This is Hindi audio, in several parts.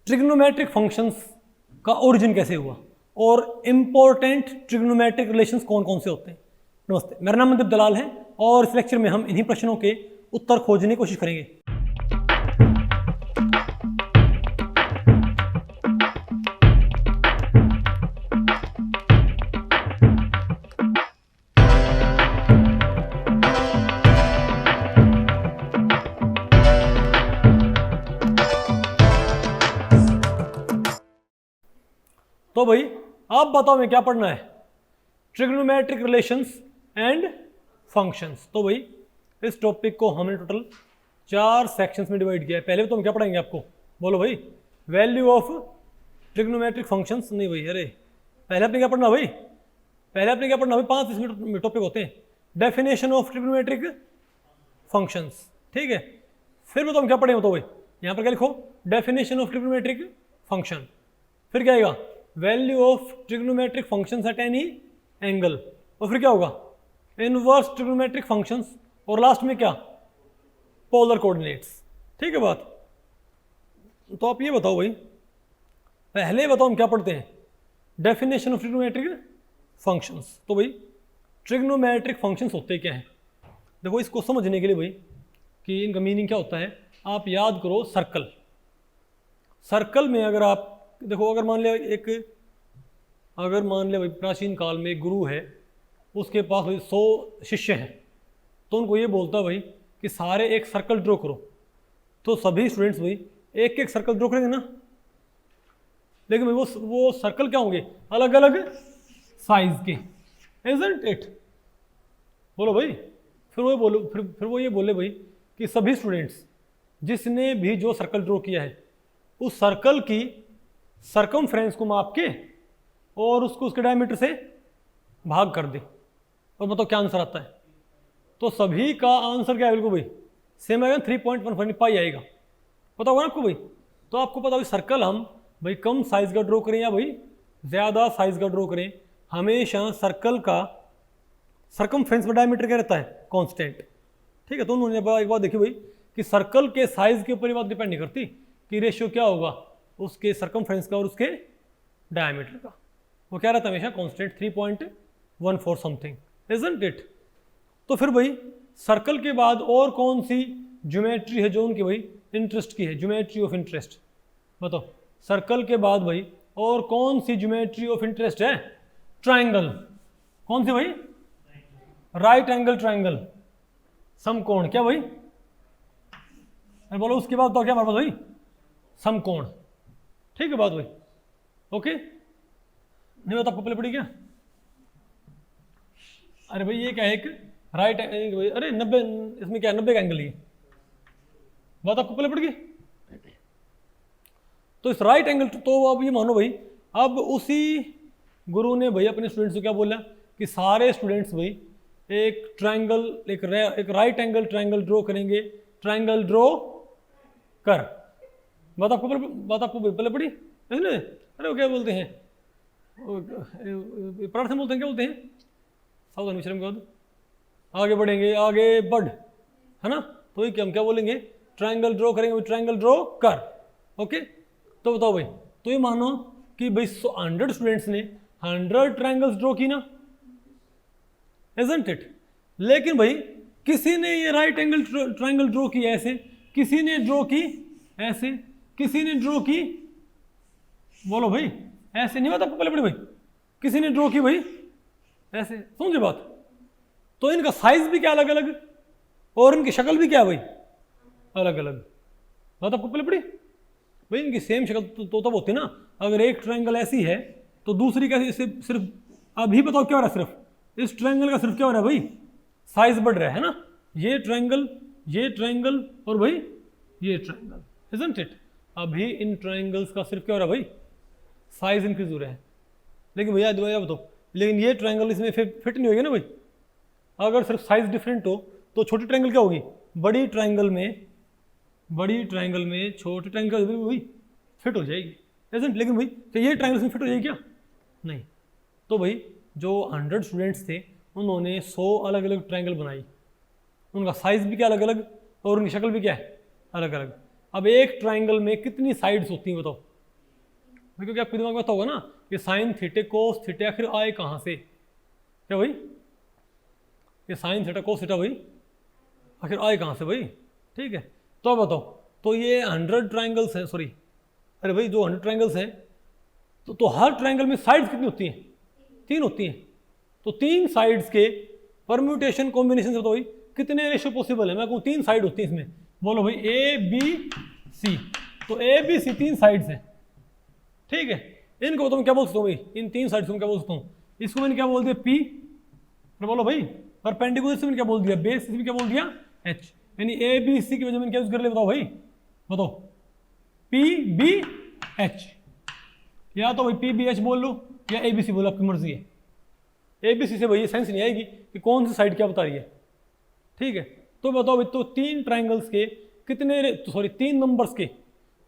ट्रिग्नोमेट्रिक फंक्शंस का ओरिजिन कैसे हुआ और इंपॉर्टेंट ट्रिग्नोमेट्रिक रिलेशंस कौन कौन से होते हैं। नमस्ते, मेरा नाम मनदीप दलाल है और इस लेक्चर में हम इन्हीं प्रश्नों के उत्तर खोजने की कोशिश करेंगे। तो भाई आप बताओ मैं क्या पढ़ना है, ट्रिग्नोमेट्रिक रिलेशंस एंड फंक्शंस। तो भाई इस टॉपिक को हमने टोटल 4 सेक्शंस में डिवाइड किया है। पहले तो हम क्या पढ़ेंगे आपको, बोलो भाई, वैल्यू ऑफ ट्रिग्नोमेट्रिक फंक्शंस। नहीं भाई, अरे पहले आपने क्या पढ़ना भाई, पहले आपने क्या पढ़ना भाई, 5 इसमें टॉपिक होते हैं। डेफिनेशन ऑफ ट्रिग्नोमेट्रिक फंक्शंस, ठीक है। फिर बताओ हम क्या पढ़ेंगे, तो भाई यहाँ पर क्या लिखो, डेफिनेशन ऑफ ट्रिग्नोमेट्रिक फंक्शन। फिर क्या आएगा, value of trigonometric functions at any angle. और फिर क्या होगा, इनवर्स ट्रिग्नोमेट्रिक फंक्शंस। और लास्ट में क्या, पोलर कोऑर्डिनेट्स। ठीक है बात। तो आप ये बताओ भाई, पहले बताओ हम क्या पढ़ते हैं, डेफिनेशन ऑफ ट्रिग्नोमेट्रिक फंक्शंस। तो भाई ट्रिग्नोमेट्रिक फंक्शंस होते क्या हैं, देखो इसको समझने के लिए भाई कि इनका मीनिंग क्या होता है, आप याद करो सर्कल। सर्कल में अगर आप देखो, अगर मान लिया भाई प्राचीन काल में एक गुरु है, उसके पास भाई 100 शिष्य हैं, तो उनको ये बोलता है भाई कि सारे एक सर्कल ड्रॉ करो। तो सभी स्टूडेंट्स भाई एक एक सर्कल ड्रॉ करेंगे ना, लेकिन भाई वो सर्कल क्या होंगे, अलग अलग साइज के, इजंट इट। बोलो भाई, फिर वो ये बोले भाई कि सभी स्टूडेंट्स जिसने भी जो सर्कल ड्रॉ किया है उस सर्कल की सर्कमफ्रेंस को माप के और उसको उसके डायमीटर से भाग कर दे, और बताओ क्या आंसर आता है। तो सभी का आंसर क्या है, बिल्कुल भाई सेम आएगा, 3.15 पाई आएगा। पता होगा ना आपको भाई। तो आपको पता भाई सर्कल हम भाई कम साइज का ड्रॉ करें या भाई ज़्यादा साइज का ड्रॉ करें, हमेशा सर्कल का सर्कमफ्रेंस में डायमीटर क्या रहता है, कांस्टेंट। ठीक है। तो उन्होंने एक बात देखी भाई कि सर्कल के साइज के ऊपर ये बात डिपेंड नहीं करती कि रेशियो क्या होगा उसके सर्कमफ्रेंस का और उसके डायमीटर का, वो क्या रहता है हमेशा कांस्टेंट, 3.14 समथिंग, इजंट इट। तो फिर भाई सर्कल के बाद और कौन सी ज्योमेट्री है जो उनकी भाई इंटरेस्ट की है, ज्योमेट्री ऑफ इंटरेस्ट। बताओ सर्कल के बाद भाई और कौन सी ज्योमेट्री ऑफ इंटरेस्ट है, ट्राइंगल। कौन सी भाई, राइट एंगल ट्राइंगल, समकोण। क्या भाई, बोलो उसके बाद तो क्या हमारे पास भाई, समकोण। ठीक है बात भाई, ओके। नहीं बात आपको पहले पड़ी क्या, अरे भाई ये क्या है, एक राइट एंगल, अरे 90, इसमें क्या है 90 का एंगल ही, बात आपको पहले पड़ गई। तो इस राइट एंगल, तो अब ये मानो भाई, अब उसी गुरु ने भाई अपने स्टूडेंट्स को क्या बोला कि सारे स्टूडेंट्स भाई एक ट्राइंगल, एक राइट एंगल ट्राइंगल ड्रॉ करेंगे, ट्राइंगल ड्रॉ कर। बात आपको पहले पड़ी इसने। अरे वो क्या बोलते हैं, प्रार्थना बोलते हैं, क्या बोलते हैं, सावधान विश्राम के बाद आगे बढ़ेंगे, आगे बढ़, है ना। तो ये हम क्या बोलेंगे, ट्राइंगल ड्रॉ करेंगे, ट्राइंगल ड्रॉ कर। ओके। तो बताओ भाई, तो ये मानो कि भाई 100 स्टूडेंट्स ने 100 ट्राइंगल्स ड्रॉ की ना, इजंट इट। लेकिन भाई किसी ने ये राइट एंगल ट्राइंगल ड्रॉ की ऐसे, किसी ने ड्रॉ की ऐसे, किसी ने ड्रॉ की, बोलो भाई ऐसे, नहीं होता पहले पड़ी भाई, किसी ने ड्रॉ की भाई ऐसे, समझे बात। तो इनका साइज भी क्या अलग अलग और इनकी शक्ल भी क्या है भाई अलग अलग। बात आपको पहले पड़ी भाई, इनकी सेम शक्ल तो तब होती है ना, अगर एक ट्रायंगल ऐसी है तो दूसरी कैसी, सिर्फ अभी बताओ क्या हो रहा है, सिर्फ इस ट्रायंगल का सिर्फ क्या हो रहा है भाई, साइज बढ़ रहा है ना। ये ट्रायंगल और भाई ये ट्रायंगल, इजंट इट। अभी इन ट्रायंगल्स का सिर्फ क्या हो रहा है भाई, साइज इंक्रीज हो रहा है। लेकिन भैया बताओ, लेकिन ये ट्रायंगल इसमें फिट नहीं होगी ना भाई। अगर सिर्फ साइज डिफरेंट हो तो छोटी ट्रायंगल क्या होगी, बड़ी ट्रायंगल में छोटी ट्रायंगल भाई फिट हो जाएगी, इजंट। लेकिन भाई तो ये ट्रायंगल में फिट हो जाएगी क्या, नहीं। तो भाई जो 100 स्टूडेंट्स थे उन्होंने 100 अलग अलग ट्रायंगल बनाई, उनका साइज भी क्या अलग अलग और उनकी शक्ल भी क्या है अलग अलग। अब एक ट्रायंगल में कितनी साइड्स होती हैं बताओ, क्योंकि आपके दिमाग में तो होगा ना कि साइन थीटे कोस थीटे आखिर आए कहाँ से, क्या भाई, ये साइन थीटा कोस थीटा भाई आखिर आए कहाँ से भाई। ठीक है, तो अब बताओ, तो ये 100 ट्राइंगल्स हैं, सॉरी अरे भाई जो 100 ट्राइंगल्स हैं तो हर ट्राइंगल में साइड्स कितनी होती हैं, 3 होती हैं। तो 3 साइड्स के परम्यूटेशन कॉम्बिनेशन से बताओ भाई कितने रेशियो पॉसिबल है। मैं कहूँ 3 साइड होती हैं इसमें, बोलो भाई ए बी सी, तो ए बी सी 3 साइड्स हैं। ठीक है, इनको तुम क्या बोल सकते हो भाई, इन 3 साइड्स को मैं क्या बोल सकता हूँ, इसको मैंने क्या बोल दिया पी, फिर बोलो भाई परपेंडिकुलर से मैंने क्या बोल दिया बेस, इसमें क्या बोल दिया एच, यानी ए बी सी की वजह मैंने क्या यूज कर लिया, बताओ भाई बताओ पी बी एच, या तो भाई पी बी एच बोल लो या ए बी सी बोलो, आपकी मर्जी है। ए बी सी से भाई सेंस नहीं आएगी कि कौन सी साइड क्या बता रही है। ठीक है, तो बताओ भाई तो 3 ट्राइंगल्स के कितने, सॉरी 3 नंबर्स के,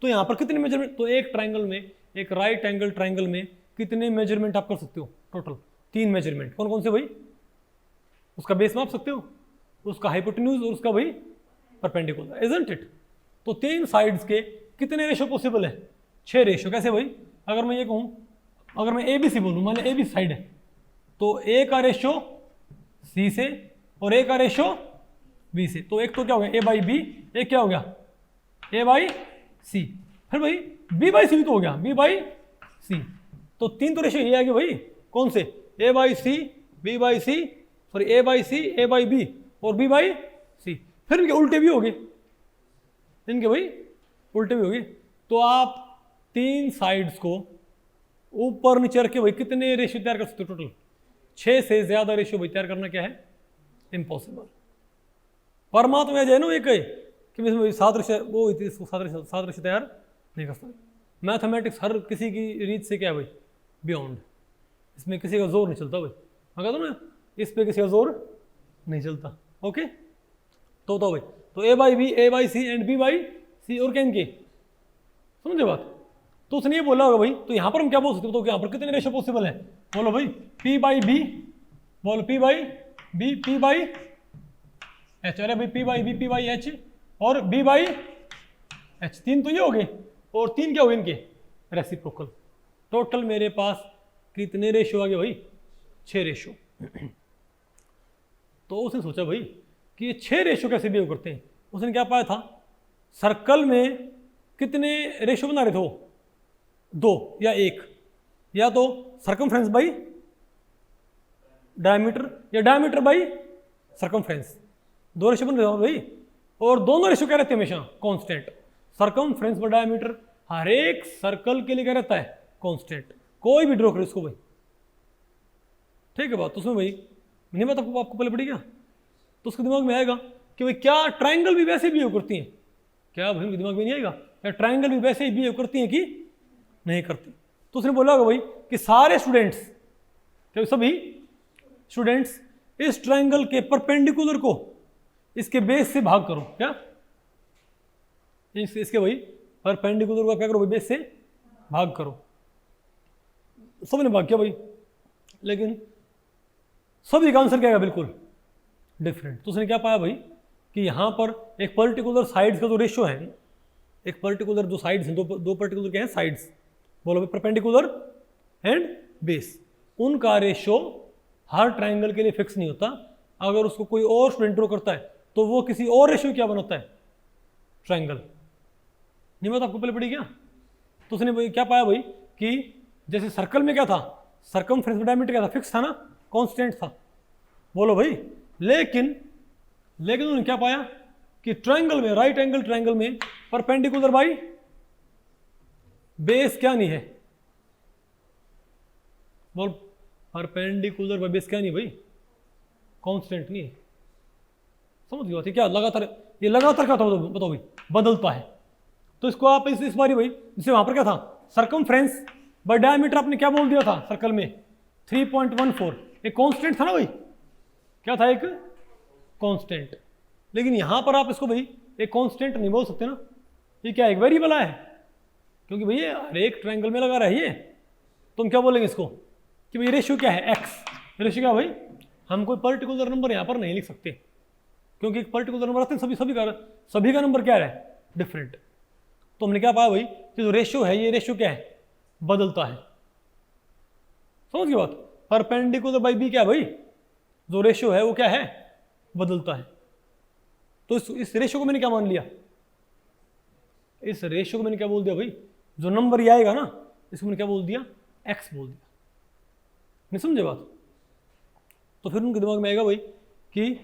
तो यहाँ पर कितने मेजरमेंट, तो एक ट्राइंगल में, एक राइट एंगल ट्राइंगल में कितने मेजरमेंट आप कर सकते हो, टोटल 3 मेजरमेंट। कौन कौन से भाई, उसका बेस माप सकते हो, उसका हाइपोटेन्यूज और उसका भाई परपेंडिकुलर, इजंट इट। तो 3 साइड्स के कितने रेशियो पॉसिबल है, 6 रेशियो। कैसे भाई, अगर मैं ये कहूँ, अगर मैं ए बी सी बोलूँ, मान ली ए बी साइड है, तो ए का रेशियो सी से और ए का रेशियो बी से, तो एक तो क्या हो गया ए बाई बी, एक क्या हो गया ए बाई सी, फिर भाई बी बाई सी भी तो हो गया बी बाई सी। तो 3 तो रेशियो ये आ गए भाई, कौन से, a by c, b by c, sorry a by c, a by b और बी बाई सी। फिर इनके उल्टे भी हो गए, इनके भाई उल्टे भी हो गए। तो आप 3 साइड्स को ऊपर नीचे रख के भाई कितने रेशियो तैयार कर सकते हो, टोटल 6 से ज्यादा रेशियो भाई तैयार करना क्या है, इम्पॉसिबल। परमात्मा जो है ना एक है कि सादृश्य वो हुई थी, इसको सादृश्य तैयार नहीं कर सकते। मैथमेटिक्स हर किसी की रीत से क्या है भाई, बियॉन्ड, इसमें किसी का जोर नहीं चलता भाई। मैं कहता हूँ ना इस पे किसी का जोर नहीं चलता। ओके, तो भाई तो a by b, a by c and b by c, और क्या इनके, समझे बात। तो उसने ये बोला होगा भाई, तो यहाँ पर हम क्या बोल सकते हो, तो यहाँ पर कितने रेशियो पॉसिबल है, बोलो भाई पी बाई बी, बोलो P by B, P by H, अरे भाई P by B, P by H और बी बाई एच, 3 तो ये हो गए, और 3 क्या हो गए इनके रेसिप्रोकल। टोटल मेरे पास कितने रेशियो आ गए भाई, 6 रेशियो। तो उसने सोचा भाई कि ये 6 रेशियो कैसे बिहेव करते हैं। उसने क्या पाया था, सर्कल में कितने रेशियो बना रहे थे वो, 2 या 1, या तो सर्कमफ्रेंस बाई डायमीटर या डायमीटर बाई सर्कमफ्रेंस, 2 रेशियो बन रहे हो भाई, और दोनों रेशियो क्या रहते हैं हमेशा कांस्टेंट। सर्कमफ्रेंस बाई डायमीटर हर एक सर्कल के लिए क्या रहता है, कांस्टेंट, कोई भी ड्रॉ करो इसको भाई। ठीक है बात, तो उसमें भाई नहीं पता आपको पहले पड़ी क्या, तो उसके दिमाग में आएगा कि भाई क्या ट्राइंगल भी वैसे बिहेव करती हैं, क्या भाई उनके दिमाग में नहीं आएगा क्या ट्राइंगल भी वैसे ही बिहेव करती हैं कि नहीं करती। तो उसने बोला होगा भाई कि सारे स्टूडेंट्स, क्या सभी स्टूडेंट्स इस ट्राइंगल के परपेंडिकुलर को इसके बेस से भाग करो, क्या इसके भाई परपेंडिकुलर को क्या करो भाई, बेस से भाग करो। सबने भाग किया भाई, लेकिन सभी का आंसर क्या है, बिल्कुल डिफरेंट। तो उसने क्या पाया भाई कि यहाँ पर एक पर्टिकुलर साइड्स का जो रेशियो है, एक पर्टिकुलर जो साइड्स हैं, दो पर्टिकुलर क्या है साइड्स, बोलो भाई परपेंडिकुलर एंड बेस, उनका रेशियो हर ट्राइंगल के लिए फिक्स नहीं होता। अगर उसको कोई और स्टूडेंट ड्रॉ करता है तो वो किसी और रेशियो क्या बनाता है, ट्राइंगल। नहीं बात आपको पहले पड़ी क्या। तो उसने भाई क्या पाया भाई कि जैसे सर्कल में क्या था, सर्कमफ्रेंस डायमीटर क्या था, फिक्स था ना, कांस्टेंट था, बोलो भाई। लेकिन उन्होंने क्या पाया कि ट्राइंगल में, राइट एंगल ट्राइंगल में परपेंडिकुलर बाई बेस क्या नहीं है, बोल परपेंडिकुलर बाई बेस क्या नहीं भाई, कांस्टेंट नहीं है। समझ गए क्या, लगातार ये लगातार क्या था बताओ भाई, बदलता है। तो इसको आप इस बारी भाई, जैसे वहां पर क्या था सर्कमफ्रेंस बाय डायमीटर, आपने क्या बोल दिया था सर्कल में 3.14, एक कांस्टेंट था ना भाई, क्या था एक कांस्टेंट। लेकिन यहां पर आप इसको भाई एक कांस्टेंट नहीं बोल सकते ना, ये क्या एक वेरिएबल है, क्योंकि भाई हर एक ट्रायंगल में लगा रहा है ये। तो हम क्या बोलेंगे इसको कि भाई रेशियो क्या है, एक्स। रेशियो क्या भाई, हम कोई पर्टिकुलर नंबर यहाँ पर नहीं लिख सकते, क्योंकि एक पर्टिकुलर नंबर आते हैं सभी का नंबर क्या है, डिफरेंट। तो हमने क्या पाया भाई कि जो रेशियो है, ये रेशियो क्या है, बदलता है। समझ गए बात? परपेंडिकुलर बाई बी क्या है भाई, जो रेशियो है वो क्या है, बदलता है। तो इस रेशियो को मैंने क्या मान लिया, इस रेशियो को मैंने क्या बोल दिया भाई, जो नंबर ये आएगा ना इसको मैंने क्या बोल दिया, एक्स बोल दिया। नहीं समझे बात? तो फिर उनके दिमाग में आएगा भाई कि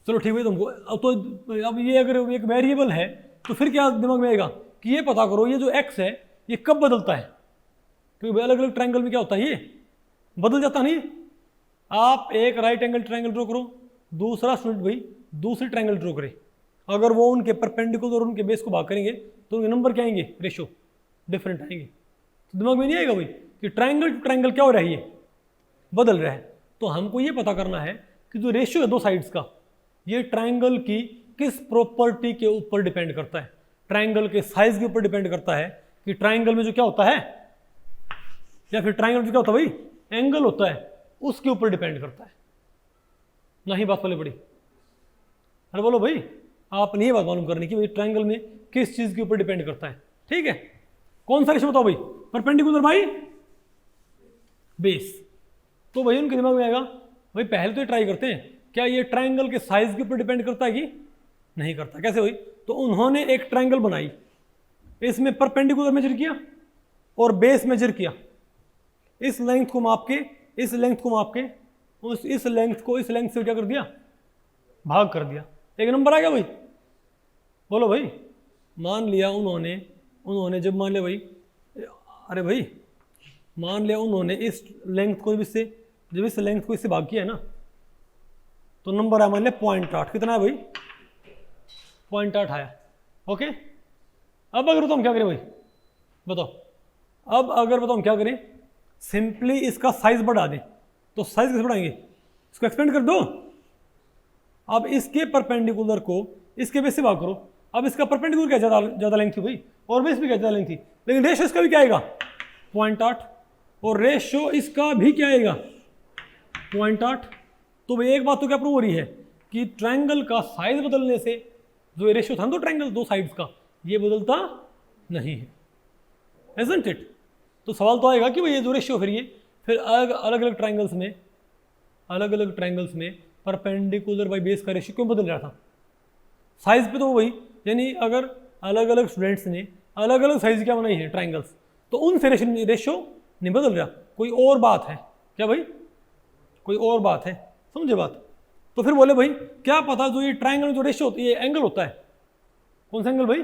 चलो ठीक है तुमको, अब ये अगर एक वेरिएबल है तो फिर क्या दिमाग में आएगा कि ये पता करो ये जो एक्स है ये कब बदलता है, क्योंकि अलग अलग ट्रायंगल में क्या होता है ये बदल जाता नहीं। आप एक राइट एंगल ट्रायंगल ड्रॉ करो, दूसरा स्टूडेंट भाई दूसरी ट्रायंगल ड्रॉ करे, अगर वो उनके परपेंडिकुलर और उनके बेस को भाग करेंगे तो उनके नंबर क्या आएंगे, रेशियो डिफरेंट आएंगे। तो दिमाग में नहीं आएगा भाई कि ट्रायंगल टू ट्रायंगल क्या हो रहा है, ये बदल रहा है। तो हमको ये पता करना है कि जो रेशियो है दो साइड्स का, ये ट्रायंगल की किस प्रॉपर्टी के ऊपर डिपेंड करता है, ट्रायंगल के साइज के ऊपर डिपेंड करता है कि ट्रायंगल में जो क्या होता है, या फिर ट्रायंगल में क्या होता है भाई, एंगल होता है, उसके ऊपर डिपेंड करता है। नहीं बात पहले पड़ी? अरे बोलो भाई, आपने ये बात मालूम करनी कि भाई ट्रायंगल में किस चीज के ऊपर डिपेंड करता है। ठीक है, कौन सा रेशियो बताओ भाई, परपेंडिकुलर बाई बेस। तो भाई उनके दिमाग में आएगा भाई पहले तो ये ट्राई करते हैं क्या ये ट्रायंगल के साइज के ऊपर डिपेंड करता है कि नहीं करता। कैसे भाई, तो उन्होंने एक ट्रायंगल बनाई, इसमें परपेंडिकुलर मेजर किया और बेस मेजर किया, इस लेंथ को माप के इस लेंथ को माप के इस लेंथ को इस लेंथ से क्या कर दिया, भाग कर दिया, एक नंबर आ गया भाई। बोलो भाई, मान लिया उन्होंने जब मान लिया भाई, अरे भाई मान लिया उन्होंने इस लेंथ को इससे, जब इस लेंथ को इससे भाग किया है ना, तो नंबर आया मान लिया 0.8। कितना है भाई, 0.8 आया। ओके, अब अगर बताओ हम क्या करें भाई, बताओ अब अगर बताओ हम क्या करें, सिंपली इसका साइज बढ़ा दें। तो साइज कैसे बढ़ाएंगे, इसको एक्सपेंड कर दो। अब इसके परपेंडिकुलर को इसके बेस से भाग करो। अब इसका परपेंडिकुलर क्या ज़्यादा लेंथ थी भाई, और बेस भी क्या ज़्यादा लेंथ थी, लेकिन रेशियो इसका भी क्या आएगा 0.8, और रेशियो इसका भी क्या आएगा 0.8। तो भाई एक बात तो क्या प्रूव हो रही है कि ट्रायंगल का साइज बदलने से जो रेशियो था ना, तो ट्रायंगल दो साइड्स का, ये बदलता नहीं है, isn't it? तो सवाल तो आएगा कि भाई ये जो रेशियो फिर अलग अलग ट्रायंगल्स में परपेंडिकुलर बाई बेस का रेशियो क्यों बदल रहा था, साइज पे तो वही, यानी अगर अलग अलग स्टूडेंट्स ने अलग अलग साइज क्या बनाई है ट्रायंगल्स, तो उनसे रेशियो नहीं बदल रहा, कोई और बात है क्या भाई, कोई और बात है, समझे बात? तो फिर बोले भाई क्या पता जो ये ट्रायंगल जो रेशियो होती है, ये एंगल होता है, कौन सा एंगल भाई,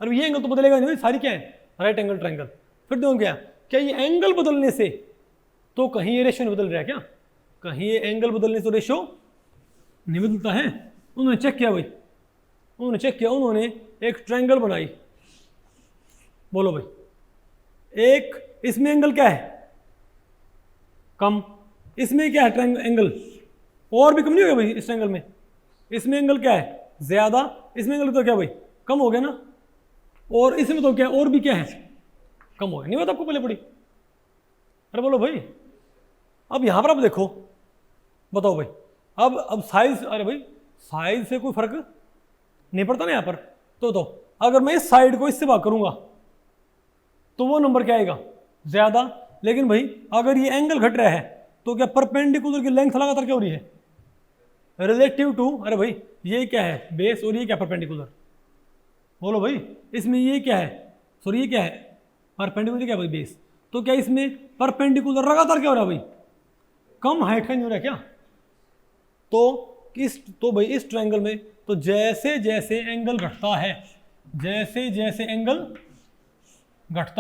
अरे ये एंगल तो बदलेगा नहीं भाई, सारी क्या है राइट एंगल ट्रायंगल। फिर देखो क्या ये एंगल बदलने से तो कहीं ये रेशियो नहीं बदल रहा है क्या, कहीं ये एंगल बदलने से तो रेशियो नहीं बदलता है। उन्होंने चेक किया भाई, उन्होंने एक ट्रायंगल बनाई। बोलो भाई, एक इसमें एंगल क्या है कम, इसमें क्या है ट्रायंगल एंगल और भी कम नहीं हो गया भाई, इस ट्रायंगल में इसमें एंगल क्या है ज्यादा, इसमें एंगल तो क्या भाई कम हो गया ना, और इसमें तो क्या और भी क्या है कम हो गया। नहीं बता आपको पहले पड़ी? अरे बोलो भाई, अब यहां पर आप देखो, बताओ भाई, अब साइज, अरे भाई साइज से कोई फर्क नहीं पड़ता ना यहां पर। तो अगर मैं इस साइड को इससे भाग करूंगा तो वो नंबर क्या आएगा ज्यादा, लेकिन भाई अगर ये एंगल घट रहा है तो क्या परपेंडिकुलर की लेंथ लगातार क्या हो रही है रिलेटिव टू, अरे भाई ये क्या है बेस और ये क्या परपेंडिकुलर। बोलो भाई, इसमें ये क्या है, सॉरी ये क्या है परपेंडिकुलर, क्या भाई बेस, तो क्या इसमें परपेंडिकुलर लगातार क्या हो रहा है भाई, कम हाइट का नहीं हो रहा है क्या। तो भाई इस ट्रायंगल में तो जैसे जैसे एंगल घटता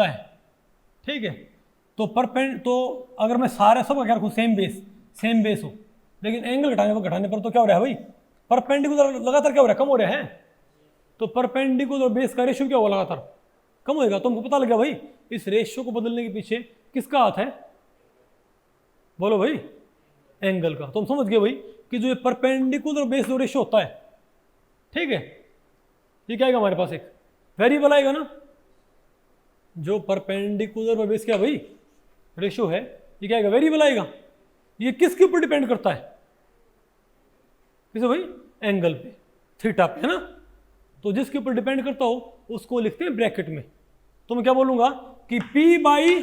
है, ठीक है, तो तो अगर मैं सारे सब क्या रखूँ सेम बेस हो, लेकिन एंगल घटाने पर तो क्या हो रहा है भाई, परपेंडिकुलर लगातार क्या हो रहा है कम हो रहा है। तो परपेंडिकुलर बेस का रेशियो क्या होगा लगातार कम होएगा। तो हमको पता लगा भाई इस रेशियो को बदलने के पीछे किसका हाथ है, बोलो भाई एंगल का। तो हम समझ गए भाई कि जो ये परपेंडिकुलर बेस जो रेशियो होता है, ठीक है, ये क्या आएगा हमारे पास एक वेरिएबल आएगा ना, जो परपेंडिकुलर बेस क्या भाई रेशियो है, ये क्या आएगा वेरिएबल आएगा। ये किसके ऊपर डिपेंड करता है, किसे भाई एंगल पे, थीटा पे, है ना। तो जिसके ऊपर डिपेंड करता हो उसको लिखते हैं ब्रैकेट में। तो मैं क्या बोलूंगा कि P बाई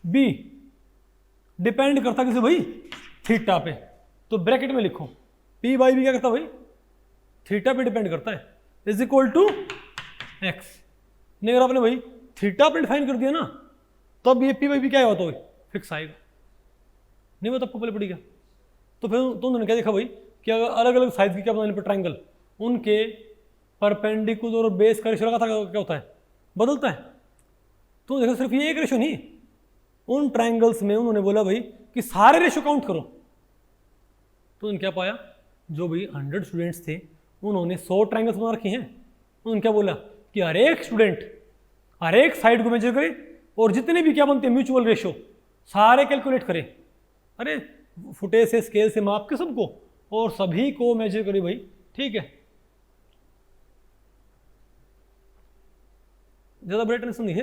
बी डिपेंड करता किसी भाई थीटा पे, तो ब्रैकेट में लिखो P बाई बी क्या करता भाई थीटा पे डिपेंड करता है, इज इक्वल टू एक्स। नहीं अगर आपने भाई थीटा पे डिफाइन कर दिया ना तब ये P बाई बी क्या होता है फिक्स आएगा, नहीं वो तो आपको पहले पड़ी क्या। तो फिर तो उन्होंने क्या देखा भाई कि अगर अलग अलग साइज की क्या बनाने पर ट्राइंगल उनके परपेंडिकुलर और बेस का रेशियो लगातार क्या होता है बदलता है। तो देखो सिर्फ ये एक रेशियो नहीं, उन ट्राइंगल्स में उन्होंने बोला भाई कि सारे रेशियो काउंट करो। तो उन्होंने क्या पाया, जो भाई 100 स्टूडेंट्स थे उन्होंने 100 ट्राइंगल्स बना रखे हैं। उन्होंने क्या बोला कि हर एक स्टूडेंट हर एक साइड को मेजर करे और जितने भी क्या बनते हैं म्यूचुअल रेशियो सारे कैलकुलेट करे, अरे फुटेज से स्केल से माप के सबको और सभी को मेजर करे भाई, ठीक है। ज्यादा बड़ी टेंशन नहीं है,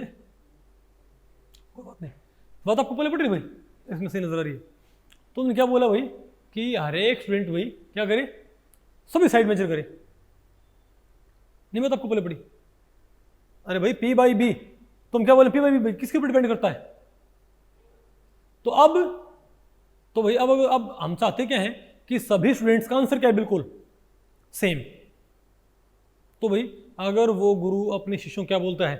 कोई बात नहीं, बात आपको पहले पड़ रही भाई, इसमें से नजर आ रही है। तो उन्होंने क्या बोला भाई कि हर एक स्टूडेंट भाई क्या करे सभी साइड मेजर करे, नहीं बात आपको पहले पड़ी। अरे भाई P बाई बी, तुम क्या बोले P बाई बी किसके ऊपर डिपेंड करता है। तो अब तो भाई अब हम चाहते क्या है कि सभी स्टूडेंट्स का आंसर क्या है बिल्कुल सेम। तो भाई अगर वो गुरु अपने शिष्यों क्या बोलता है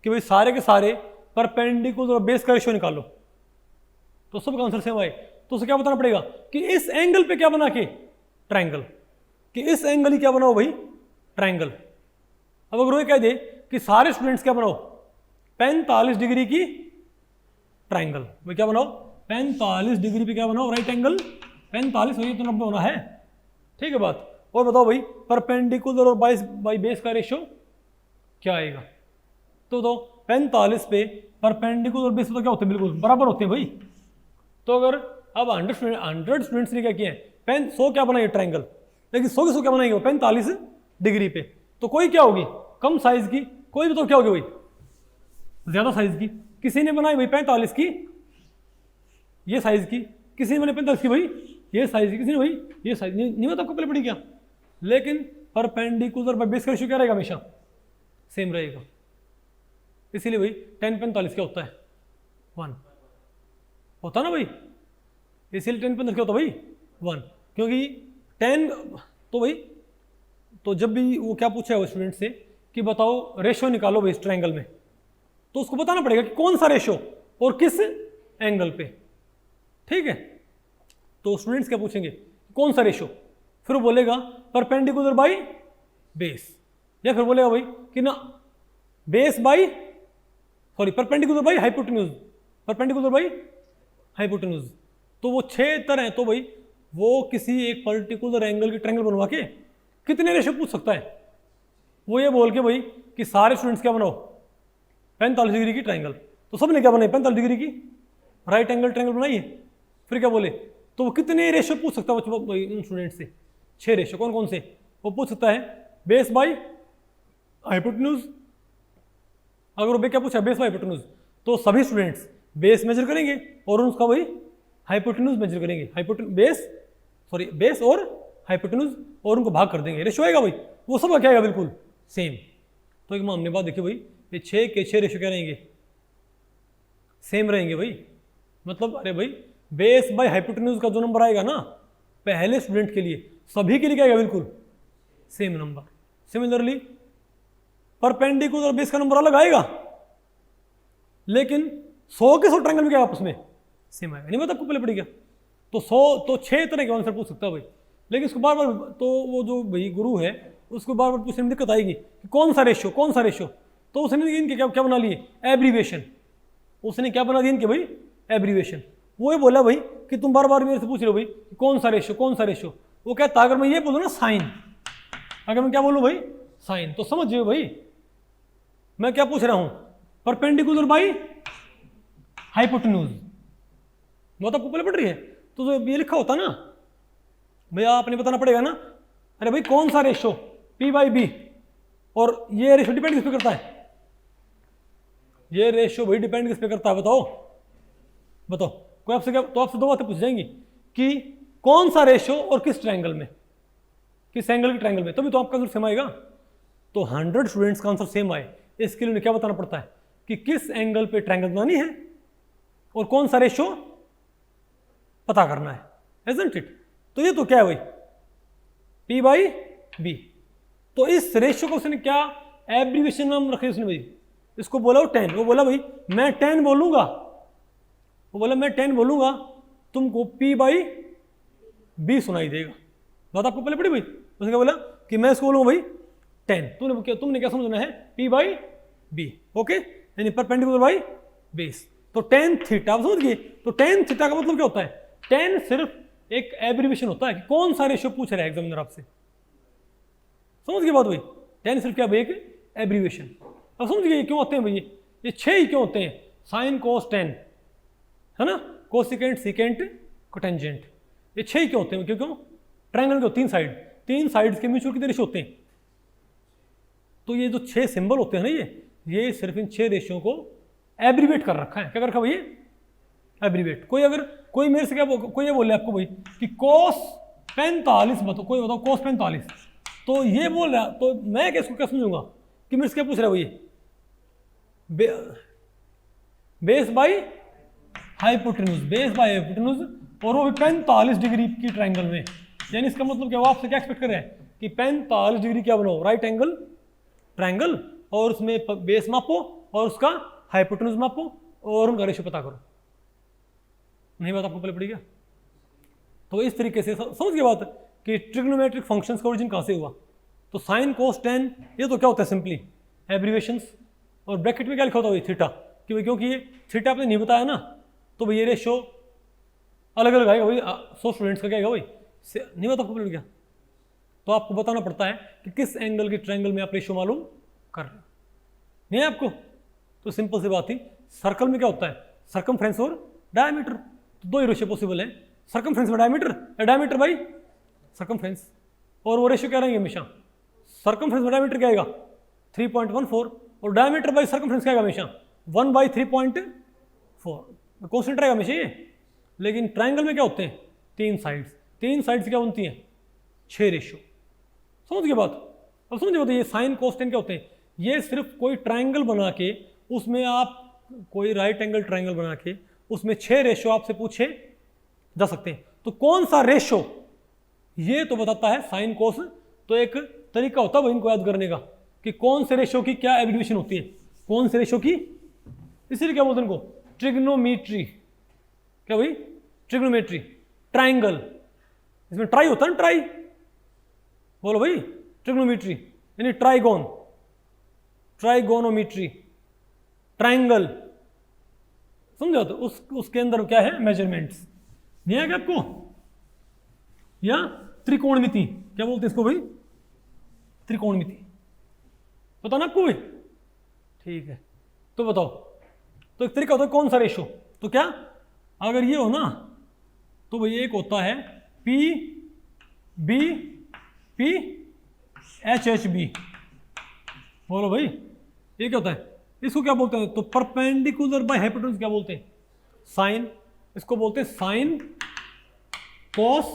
कि भाई सारे के सारे परपेंडिकुलर और बेस का रेशियो निकालो तो सबका आंसर सेम आए, तो उसे क्या बताना पड़ेगा कि इस एंगल पे क्या बना के ट्राइंगल, कि इस एंगल ही क्या बनाओ भाई ट्राइंगल। अब अगर वो कह दे कि सारे स्टूडेंट्स क्या बनाओ 45 डिग्री की ट्राइंगल, भाई क्या बनाओ 45 डिग्री पे क्या बनाओ राइट एंगल 45 वही तो 90 होना है, ठीक है बात। और बताओ भाई परपेंडिकुलर और बाई बेस का रेशियो क्या आएगा। तो 45 पे परपेंडिकुलर और बेस तो क्या होते हैं बिल्कुल बराबर होते हैं भाई। तो अगर अब 100 स्टूडेंट्स ने क्या किया है 100 क्या बनाएंगे ट्राइंगल, लेकिन 100 के 100 क्या बनाएंगे वो 45 डिग्री पे, तो कोई क्या होगी कम साइज की, कोई भी तो क्या होगी भाई ज्यादा साइज की। किसी ने बनाई भाई 45 की ये साइज की, किसी ने बनाई 45 की भाई ये साइज की, किसी ने भाई ये साइज नहीं बता आपको पहले पड़ी क्या। लेकिन परपेंडिकुलर बाय बेस का रेशियो क्या रहेगा हमेशा सेम रहेगा, इसीलिए भाई 10 45 क्या होता है 1 होता ना भाई, इसीलिए 10 45 क्या होता भाई 1, क्योंकि 10 तो भाई तो जब भी वो क्या पूछा है वो स्टूडेंट से कि बताओ रेशियो निकालो भाई इस ट्रायंगल में, तो उसको बताना पड़ेगा कि कौन सा रेशियो और किस एंगल पे, ठीक है। तो स्टूडेंट्स क्या पूछेंगे कौन सा रेशियो, फिर वो बोलेगा परपेंडिकुलर बाय बेस, या फिर बोलेगा भाई कि ना base by perpendicular by hypotenuse, perpendicular by hypotenuse. तो वो 6 तरह हैं, तो भाई वो किसी एक पर्टिकुलर एंगल की ट्रायंगल बनवा के कितने रेशियो पूछ सकता है, वो ये बोल के भाई कि सारे स्टूडेंट्स क्या बनाओ 45 डिग्री की ट्रायंगल, तो सबने क्या बनाई 45 डिग्री की राइट एंगल ट्रायंगल बनाई है। फिर क्या बोले तो वो कितने रेशियो पूछ सकता है उन स्टूडेंट से, 6 रेशियो कौन कौन से वो पूछ सकता है, बेस बाय हाइपोटेन्यूज, अगर वो क्या पूछा बेस बाय हाइपोटेन्यूज तो सभी स्टूडेंट्स बेस मेजर करेंगे और उसका वही हाइपोटेन्यूज मेजर करेंगे, बेस और हाइपोटेन्यूज और उनको भाग कर देंगे, रेशियो आएगा भाई वो सब क्या आएगा बिल्कुल सेम। तो एक हमने बात देखी भाई ये 6 के 6 रेशियो क्या रहेंगे सेम रहेंगे भाई, मतलब अरे भाई बेस बाय हाइपोटेन्यूज का जो नंबर आएगा ना पहले स्टूडेंट के लिए सभी के लिए क्या आएगा बिल्कुल same number. Similarly perpendicular base का नंबर अलग आएगा, लेकिन 100 के 100 ट्रायंगल में क्या आपस में सेम आएगा, नहीं पता आपको पहले पड़ेगा। तो 100 तो 6 तरह के आंसर पूछ सकता है भाई, लेकिन इसको बार बार तो वो जो भाई गुरु है उसको बार बार पूछने में दिक्कत आएगी कि कौन सा रेशियो, तो उसने इनके क्या बना लिए एब्रीवेशन, उसने क्या बना दिया इनके भाई एब्रीवेशन। वो ये बोला भाई कि तुम बार बार मेरे से पूछ रहे हो भाई कौन सा रेशियो, वो कहता अगर मैं ये बोलूँ ना साइन, अगर मैं क्या बोलूँ भाई साइन, तो समझ जाओ भाई मैं क्या पूछ रहा हूँ परपेंडिकुलर बाय हाइपोटेन्यूज, वो तो आपको पहले पड़ रही है। तो जो ये लिखा होता ना भैया आपने बताना पड़ेगा ना, अरे भाई कौन सा रेशियो P बाई बी, और ये रेशियो डिपेंड किस पे करता है, ये रेशियो भाई डिपेंड किस पे करता है बताओ कोई आपसे क्या, तो आपसे 2 बातें पूछ जाएंगी कि कौन सा रेशियो और किस ट्रायंगल में, किस एंगल के ट्रायंगल में, तभी तो आपका आंसर सेम आएगा। तो 100 स्टूडेंट्स का आंसर सेम आए इसके लिए उन्हें क्या बताना पड़ता है कि किस एंगल पे ट्रायंगल बनानी है और कौन सा रेशियो पता करना है, isn't it? तो ये तो क्या है भाई, P बाई बी। तो इस रेशियो को उसने क्या एब्रीविएशन नाम रखे उसने भाई, इसको बोला वो 10। वो बोला भाई मैं 10 बोलूंगा, वो बोला मैं 10 बोलूंगा, तुमको P बाई बी सुनाई देगा। बात आपको पहले पड़ी भाई। उसने क्या बोला कि मैं इसको बोलूंगा भाई 10, तुमने क्या समझना है, P बाई बी, ओके, यानी परपेंडिकुलर बाई बेस। तो tan थीटा, आप समझ गए। तो tan थीटा का मतलब क्या होता है, tan सिर्फ एक एब्रीविएशन होता है कि कौन सा रेशियो पूछ रहा है एग्जामिनर आपसे, समझ गए बात भाई। tan सिर्फ क्या भाई, एक एब्रीविएशन। अब समझ गए क्यों होते हैं भाई, ये 6 ही क्यों होते हैं, साइन कोस tan, है ना, कोसिकेंट सीकेंट कोटेंजेंट, ये 6 ही क्यों होते हैं, क्यों क्यों, ट्रायंगल के 3 साइड, 3 साइड्स के म्यूचुअल कितने रेशियो होते हैं। तो ये जो 6 सिंबल होते हैं ना, ये सिर्फ इन 6 रेशियो को एब्रीवेट कर रखा है। क्या कर रखा भाई, एब्रीवेट। कोई मेरे से क्या कोई ये बोले आपको भाई कि कोस 45 बताओ, कोई बताओ कोस 45, तो ये बोल रहा, तो मैं क्या इसको क्या समझूंगा कि मेरे से क्या पूछ रहा है भाई, base by hypotenuse, base by hypotenuse, और वो भी 45 डिग्री की ट्रायंगल में। यानी इसका मतलब क्या, वो आपसे क्या एक्सपेक्ट कर रहे हैं कि 45 डिग्री क्या बनाओ, राइट एंगल ट्रायंगल, और उसमें बेस मापो और उसका हाइपोटेन्यूज मापो और उनका रेशियो पता करो। नहीं बात आपको पहले पड़ी क्या। तो इस तरीके से समझ गए बात कि ट्रिग्नोमेट्रिक फंक्शंस का ओरिजिन कहाँ से हुआ। तो साइन कोस tan ये तो क्या होता है, सिंपली एब्रीविएशंस, और ब्रैकेट में क्या लिखा होता है थीटा, कि भाई क्योंकि ये थीटा आपने नहीं बताया ना, तो भाई ये रेशियो अलग अलग आएगा भाई। 100 स्टूडेंट्स का क्या आएगा भाई, नहीं बता आपको क्या। तो आपको बताना पड़ता है कि किस एंगल की ट्रायंगल में आप रेशियो मालूम कर रहे हो, नहीं है आपको। तो सिंपल सी बात थी, सर्कल में क्या होता है, सर्कमफ्रेंस और डायमीटर, तो 2 ही रेशियो पॉसिबल है, सर्कमफ्रेंस बाय डायमीटर या डायमीटर बाई सर्कमफ्रेंस। और वो रेशियो क्या रहेंगे हमेशा, सर्कमफ्रेंस बाय डायमीटर क्या आएगा 3.14, और डायमीटर बाई सर्कमफ्रेंस क्या आएगा हमेशा 1/3.4, कॉन्स्टेंट रहेगा हमेशा ये। लेकिन ट्रायंगल में क्या होते हैं, 3 साइड्स, 3 साइड्स क्या बनती हैं 6 रेशियो, समझ गए बात। अब समझ गए, ये साइन कोस्टेन क्या होते हैं, ये सिर्फ कोई ट्रायंगल बना के उसमें आप कोई राइट एंगल ट्रायंगल बना के उसमें 6 रेशियो आपसे पूछे जा सकते हैं। तो कौन सा रेशियो, ये तो बताता है साइन कोस। तो एक तरीका होता है भाई इनको याद करने का कि कौन से रेशियो की क्या एब्रीविएशन होती है, कौन से रेशियो की, इसीलिए क्या बोलते हैं इनको, ट्रिग्नोमेट्री। क्या भाई, ट्रिग्नोमेट्री, ट्रायंगल, इसमें ट्राई होता है ना, ट्राई बोलो भाई, ट्रिग्नोमेट्री यानी ट्राइगोन, ट्राइगोनोमेट्री, ट्रायंगल, समझो। तो उसके अंदर क्या है, मेजरमेंट्स, नहीं है क्या आपको, या त्रिकोणमिति, क्या बोलते हैं इसको भाई, त्रिकोणमिति, पता ना आपको भाई, ठीक है। तो बताओ, तो एक तरीका होता है कौन सा रेशियो, तो क्या अगर ये हो ना, तो भाई एक होता है P B P H H B, बोलो भाई ये क्या होता है, इसको क्या बोलते हैं, तो परपेंडिकुलर बाय हाइपोटेन्यूज क्या बोलते हैं, साइन, इसको बोलते हैं साइन कॉस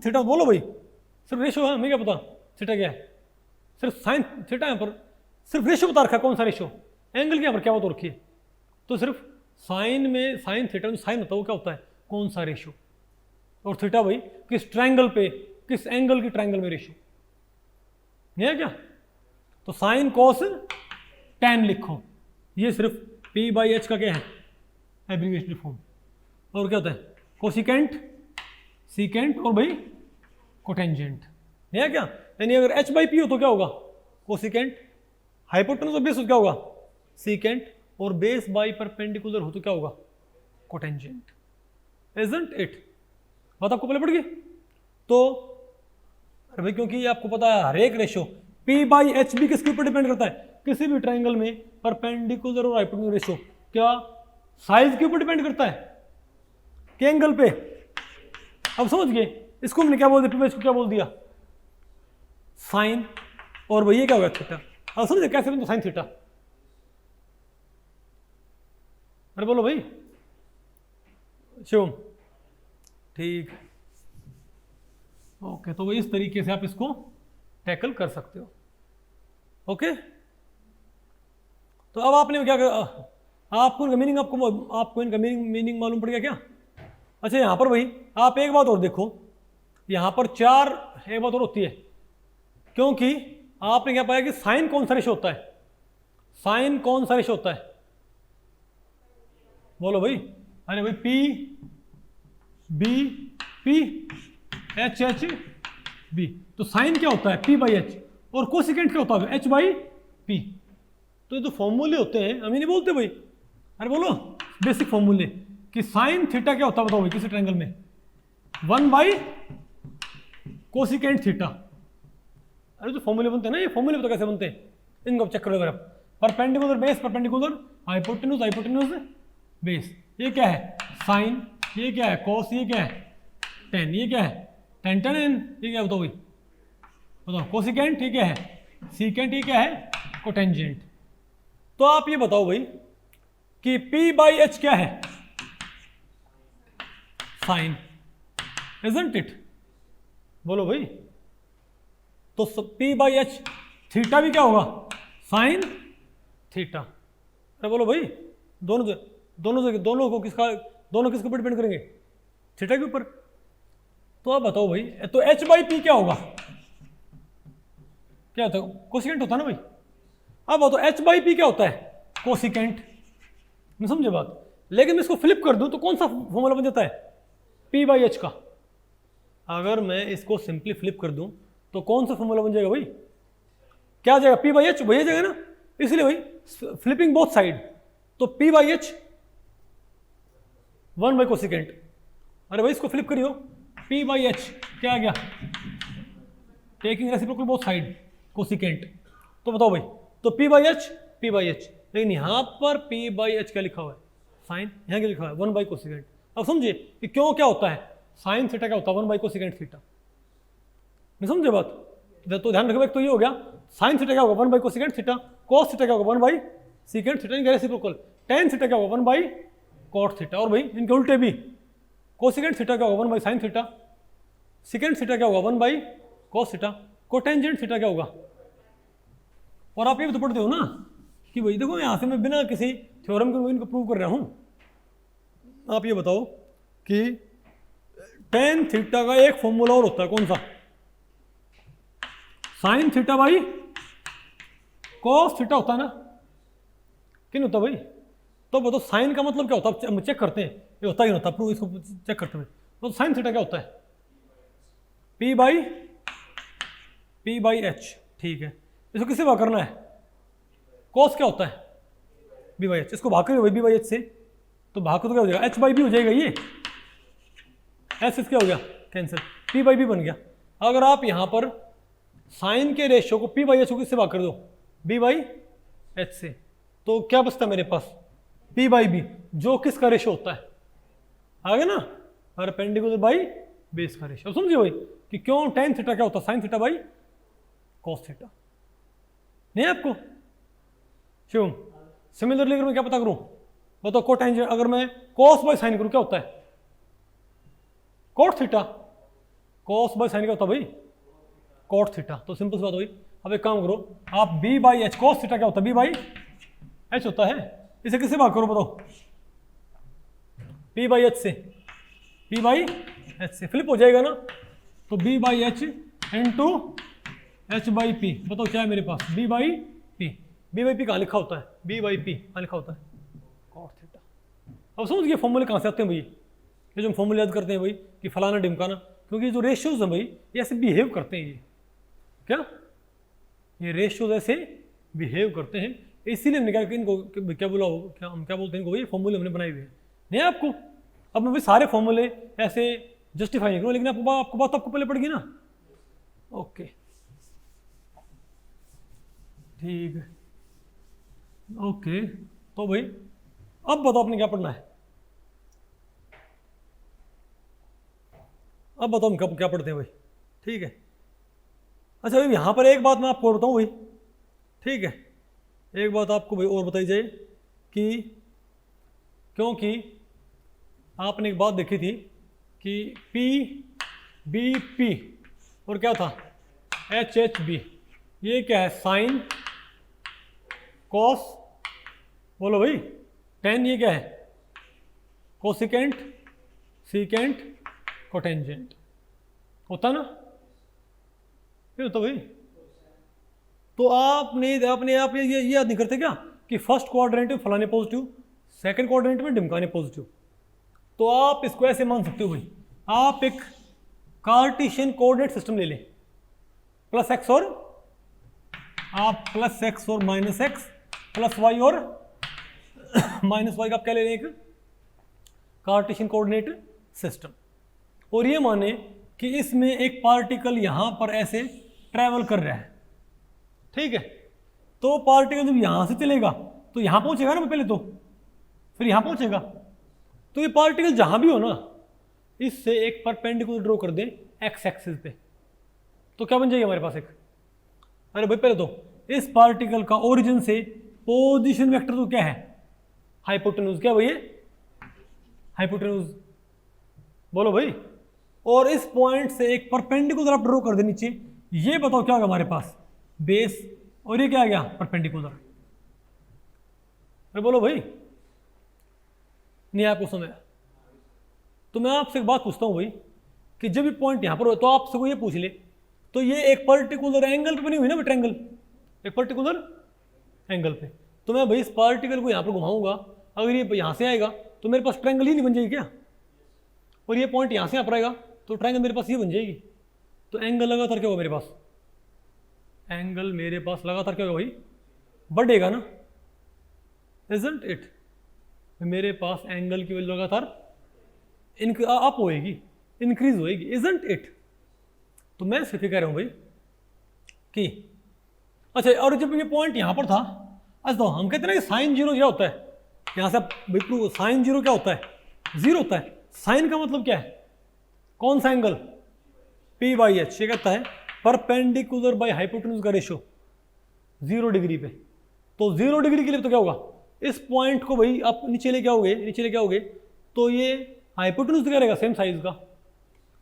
थीटा। बोलो भाई, सिर्फ रेशियो है, हमें क्या पता थीटा क्या है, सिर्फ साइन थीटा यहाँ पर सिर्फ रेशियो बता रखा है, कौन सा रेशियो, एंगल की यहाँ पर क्या बात हो रखी है। तो सिर्फ साइन में, साइन थीटा में साइन होता है वो क्या होता है, कौन सा रेशियो, और थीटा भाई किस ट्रायंगल पे, किस एंगल की ट्रायंगल में रेशियो, नहीं है क्या। तो साइन कॉस tan लिखो, ये सिर्फ P बाई एच का क्या है, एब्रीविएशन फॉर्म। और क्या होता है, कोसिकेंट सीकेंट और भाई कोटेंजेंट, नहीं है क्या। यानी अगर H बाई P हो तो क्या होगा, कोसिकेंट, हाइपोटेन्यूज और बेस हो क्या होगा सीकेंट, और बेस बाई परपेंडिकुलर हो तो क्या होगा कोटेंजेंट, इजंट इट। बात आपको पहले पड़ गई। तो अरे भाई क्योंकि आपको पता है हर एक रेशियो P बाई एच भी किसके ऊपर डिपेंड करता है, किसी भी ट्रायंगल में परपेंडिकुलर और हाइपोटेन्यूज रेशियो क्या साइज के ऊपर डिपेंड करता है कि एंगल पे। अब समझ गए, इसको हमने क्या बोल दिया, इसको क्या बोल दिया साइन, और भाई ये क्या होगा थीटा। अब समझे कैसे बनता साइन थीटा, अरे बोलो भाई शिवम, ठीक है, ओके। तो भाई इस तरीके से आप इसको टैकल कर सकते हो, ओके। तो अब आपने क्या आपको इनका मीनिंग आपको इनका मीनिंग मालूम पड़ गया क्या? अच्छा यहाँ पर भाई आप एक बात और देखो, यहाँ पर 4 एक बात और होती है, क्योंकि आपने क्या पाया कि साइन कौन सा रेशो होता है? साइन कौन सा रेशो होता है? बोलो भाई। अरे भाई P B P H H B, तो साइन क्या होता है? पी बाई एच, और कोसिकेंट क्या होता है? H by P. तो ये तो फॉर्मूले होते हैं, हम ही नहीं बोलते भाई। अरे बोलो बेसिक फॉर्मूले कि साइन थीटा क्या होता है बताओ भाई किसी ट्रायंगल में? 1 बाई कोसिकेंट थीटा। अरे जो फॉर्मूले बनते हैं ना, ये फॉर्मूले तो कैसे बनते हैं इनको चेक करो। Perpendicular base, perpendicular hypotenuse, hypotenuse base. ये क्या है? साइन। ये क्या है? कॉस। ये क्या है? टेन। ये क्या है? Tan tan N. ये क्या बताओ भाई? बताओ कोसिकेंट। ये क्या है? सीकेंट। ये क्या है? कोटेंजेंट। तो आप ये बताओ भाई कि P बाई एच क्या है? Sine, isn't it? बोलो भाई। तो P बाई एच थीटा भी क्या होगा? Sine theta. अरे बोलो भाई, दोनों किसके ऊपर डिपेंड करेंगे? थीटा के ऊपर। तो आप बताओ भाई, तो एच बाई पी क्या होगा? क्या होता है? कोसिकेंट होता है ना भाई। अब बताओ एच बाई पी क्या होता है? कोसिकेंट। नहीं समझे बात? लेकिन मैं इसको फ्लिप कर दूं तो कौन सा फॉर्मूला बन जाता है? पी बाई एच का। अगर मैं इसको सिंपली फ्लिप कर दूं तो कौन सा फॉर्मूला बन जाएगा भाई? क्या आ जाएगा? पी बाई एच वही जाएगा ना। इसलिए भाई फ्लिपिंग बोथ साइड, तो P by H 1 by cosecant. अरे भाई इसको फ्लिप करियो, पी बाई एच क्या आ गया? Taking reciprocal both side, cosecant. तो बताओ भाई, तो P by H, P by H. लेकिन यहां पर पी बाई एच क्या लिखा हुआ है? साइन। यहां क्या लिखा हुआ है? 1 बाई कोसिकेंट। अब समझिए कि क्यों क्या होता है? साइन थीटा क्या होता है? 1 बाई कोसिकेंट थीटा। नहीं समझे बात? तो ध्यान रखो, एक तो ये हो गया साइन थीटा क्या होगा? 1 by cosecant theta. Cos theta क्या होगा? 1 बाई सीकेंट थीटा, इनका रेसिप्रोकल। टेन थीटा क्या होगा? 1 बाई कॉट थीटा। और भाई इनके उल्टे भी, कोसिकेंट थीटा क्या होगा? 1 by sine theta. Secant theta क्या होगा? 1 by cos theta. Cotangent theta क्या होगा? और आप ये भी तो पढ़ते हो ना कि भाई देखो यहां से मैं बिना किसी थ्योरम के इनको प्रूव कर रहा हूं। आप ये बताओ कि टेन थीटा का एक फॉर्मूला और होता है, कौन सा? Sine theta by cos theta होता है ना? क्यों होता भाई? तो बताओ साइन का मतलब क्या होता है? हम चेक करते हैं, ये होता ही नहीं होता, प्रूव इसको चेक करते हैं। तो साइन थीटा क्या होता है? P by H. ठीक है, इसको किससे भाग करना है? कॉस क्या होता है? B by H. इसको भाग करिए बी बाई एच से, तो भाग तो क्या हो जाएगा? एच बाई बी हो जाएगा। ये एस क्या हो गया? कैंसिल। पी बाई बी बन गया। अगर आप यहां पर साइन के रेशियो को पी बाई एच को किससे भाग कर दो? बी बाई एच से, तो क्या बचता है मेरे पास? पी बाई बी, जो किसका रेशियो होता है? आ गया ना? परपेंडिकुलर बाई बेस का रेशियो। समझिए भाई कि क्यों टेन थीटा क्या होता है? Sine theta by cos theta. नहीं आपको शिवम? सिमिलरली अगर मैं क्या पता करूं बताओ, कोटेंजेंट अगर मैं कॉस बाई साइन करूं क्या होता है? Cot theta. Cos by sine क्या होता है भाई? Cot theta. तो सिंपल सी बात हुई। अब एक काम करो आप, B by H, cos theta क्या होता है? बी बाई एच होता है। इसे किससे भाग करो बताओ? पी बाई एच से। पी बाई एच से फ्लिप हो जाएगा ना, तो b by h into h by p. बताओ क्या है मेरे पास? B by p. B by p कहाँ लिखा होता है? बी बाई पी कहाँ लिखा होता है? Cot theta. अब समझ गए फॉर्मूले कहाँ से आते हैं भाई? ये जो हम फॉर्मूले याद करते हैं भाई कि फलाना ढिमकाना, क्योंकि जो रेशियोज हैं भाई ये ऐसे बिहेव करते हैं। ये क्या? ये रेशियोज ऐसे बिहेव करते हैं, इसीलिए हमने क्या इनको क्या बोला हो, क्या हम क्या बोलते हैं इनको? ये फॉर्मूले हमने बनाए हुए हैं। नहीं आपको? अब मैं भाई सारे फॉर्मूले ऐसे जस्टिफाई नहीं करूँ, लेकिन आपको बात आपको पहले पड़ेगी ना। ओके ठीक है। ओके तो भाई अब बताओ आपने क्या पढ़ना है? अब बताओ हम क्या पढ़ते हैं भाई? ठीक है। अच्छा भाई यहाँ पर एक बात मैं आपको बताऊँ भाई, ठीक है, एक बात आपको भाई और बताई जाए कि क्योंकि आपने एक बात देखी थी कि पी बी पी और क्या था? H H B. ये क्या है? साइन कॉस, बोलो भाई, tan ये क्या है, कोसिकेंट सीकेंट कोटेंजेंट होता ना, ये होता भाई। तो आपने आप ये याद नहीं करते क्या कि फर्स्ट क्वाड्रेंट में फलाने पॉजिटिव, सेकंड क्वाड्रेंट में ढिमकाने पॉजिटिव। तो आप इसको ऐसे मान सकते हो भाई, आप एक कार्टेशियन कोऑर्डिनेट सिस्टम ले लें, प्लस एक्स और आप प्लस एक्स और माइनस एक्स प्लस वाई और माइनस वाई का आप क्या ले लें, एक कार्टेशियन कोऑर्डिनेट सिस्टम। और ये माने कि इसमें एक पार्टिकल यहां पर ऐसे ट्रैवल कर रहा है, ठीक है। तो पार्टिकल जब यहां से चलेगा तो यहां पहुंचेगा ना पहले, तो फिर यहां पहुंचेगा। तो ये पार्टिकल जहां भी हो ना, इससे एक परपेंडिकुलर ड्रॉ कर दें एक्स एक्सिस पे, तो क्या बन जाएगी हमारे पास एक, अरे भाई पहले तो इस पार्टिकल का ओरिजिन से पोजीशन वेक्टर तो क्या है, हाइपोटेन्यूज। क्या भाई, हाइपोटेन्यूज बोलो भाई। और इस पॉइंट से एक परपेंडिकुलर आप ड्रॉ कर दे नीचे, ये बताओ क्या होगा हमारे पास, बेस, और ये क्या आ गया, परपेंडिकुलर। अरे बोलो भाई, नहीं आपको समझ। तो मैं आपसे एक बात पूछता हूं भाई कि जब ये पॉइंट यहां पर हो तो आपसे को ये पूछ ले, तो ये एक पर्टिकुलर एंगल पे बनी हुई ना ट्रायंगल, एक पर्टिकुलर एंगल पे। तो मैं भाई इस पार्टिकल को यहां पर घुमाऊंगा, अगर ये यहां से आएगा तो मेरे पास ट्रायंगल ही नहीं बन जाएगी क्या, और ये पॉइंट यहां से यहां पर आएगा तो ट्रायंगल मेरे पास ये बन जाएगी। तो एंगल लगातार क्या होगा मेरे पास, एंगल मेरे पास लगातार क्या होगा भाई, बढ़ेगा ना, इजंट इट। मेरे पास एंगल की वैल्यू लगातार अप होएगी, इंक्रीज होएगी, इजंट इट। तो मैं सिर्फ कह रहा हूं भाई कि अच्छा, और जब ये पॉइंट यहां पर था, अच्छा तो हम कहते हैं ना कि साइन जीरो क्या होता है, यहां से बिल्कुल साइन जीरो क्या होता है, जीरो होता है। साइन का मतलब क्या है, कौन सा एंगल, पी बाई एच, ये कहता है परपेंडिकुलर बाई हाइपोटेन्यूज का रेशियो 0 डिग्री पे। तो 0 डिग्री के लिए तो क्या होगा, इस पॉइंट को भाई आप नीचे लेके आओगे, नीचे लेके आओगे तो ये हाइपोटेन्यूज क्या रहेगा, सेम साइज का।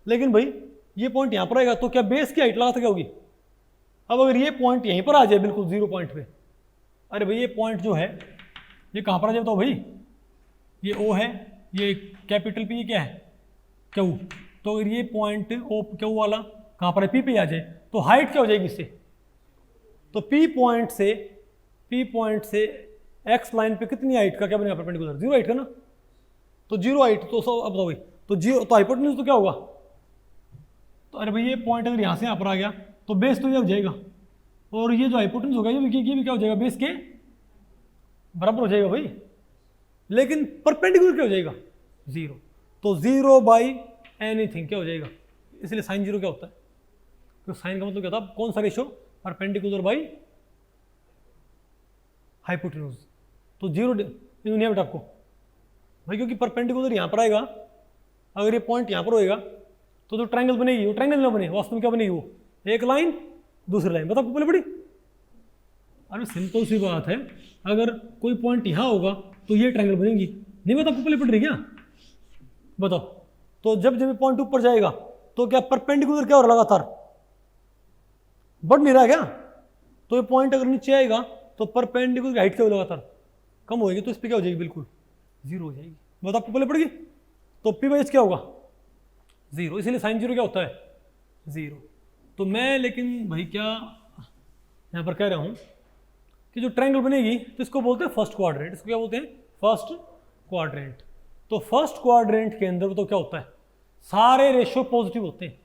लेकिन भाई ये पॉइंट यहां पर आएगा तो क्या बेस की हाइट लगातार क्या होगी। अब अगर ये पॉइंट यहीं पर आ जाए बिल्कुल 0 पॉइंट पे, अरे भाई ये पॉइंट जो है ये कहां पर आ जाए बताओ भाई, ये ओ है, ये कैपिटल पी, ये क्या है क्यू। तो अगर ये पॉइंट ओ क्यू वाला कहां पर है, पी पे आ जाए तो हाइट क्या हो जाएगी इससे, तो पी पॉइंट से एक्स लाइन पे कितनी हाइट का क्या बनेगा, परपेंडिकुलर 0 हाइट का ना। तो 0 हाइट तो अब बताओ भाई, तो 0 तो हाइपोटेन्यूज तो क्या होगा, तो अरे भाई ये पॉइंट अगर यहां से यहां पर आ गया तो बेस तो ये हो जाएगा, और ये जो हाइपोटेन्यूज होगा ये भी क्या हो जाएगा, बेस के बराबर हो जाएगा भाई। लेकिन परपेंडिकुलर क्या हो जाएगा, 0। तो 0 बाई एनीथिंग क्या हो जाएगा, इसलिए साइन 0 क्या होता है, तो साइन का मतलब क्या था, कौन सा रेशियो, परपेंडिकुलर बाई हाइपोटेन्यूज। तो 0 नहीं बेटा आपको भाई, क्योंकि परपेंडिकुलर यहां पर आएगा, अगर ये पॉइंट यहां पर होएगा तो जो ट्रायंगल बनेगी वो ट्रायंगल ना बने, वास्तव में क्या बनेगी, वो एक लाइन दूसरी लाइन। बताओ पहले बड़ी, अरे सिंपल सी बात है, अगर कोई पॉइंट यहां होगा तो ये ट्रायंगल बनेगी, नहीं बताओ पहले पड़ रही क्या, बताओ। तो जब जब पॉइंट ऊपर जाएगा तो क्या परपेंडिकुलर क्या हो रहा, लगातार बढ़ नहीं रहा क्या। तो ये पॉइंट अगर नीचे आएगा तो परपेंडिकुलर हाइट क्या हो, लगातार कम होगी, तो इस पर क्या हो जाएगी, बिल्कुल 0 हो जाएगी। बताओ आपको पहले पड़ गई। तो पी बाई एच क्या होगा, 0, इसलिए साइन 0 क्या होता है, 0। तो मैं लेकिन भाई क्या यहाँ पर कह रहा हूँ कि जो ट्रायंगल बनेगी तो इसको बोलते हैं फर्स्ट क्वाड्रेंट, इसको क्या बोलते हैं, फर्स्ट क्वाड्रेंट। तो फर्स्ट क्वाड्रेंट के अंदर तो क्या होता है, सारे रेशियो पॉजिटिव होते हैं,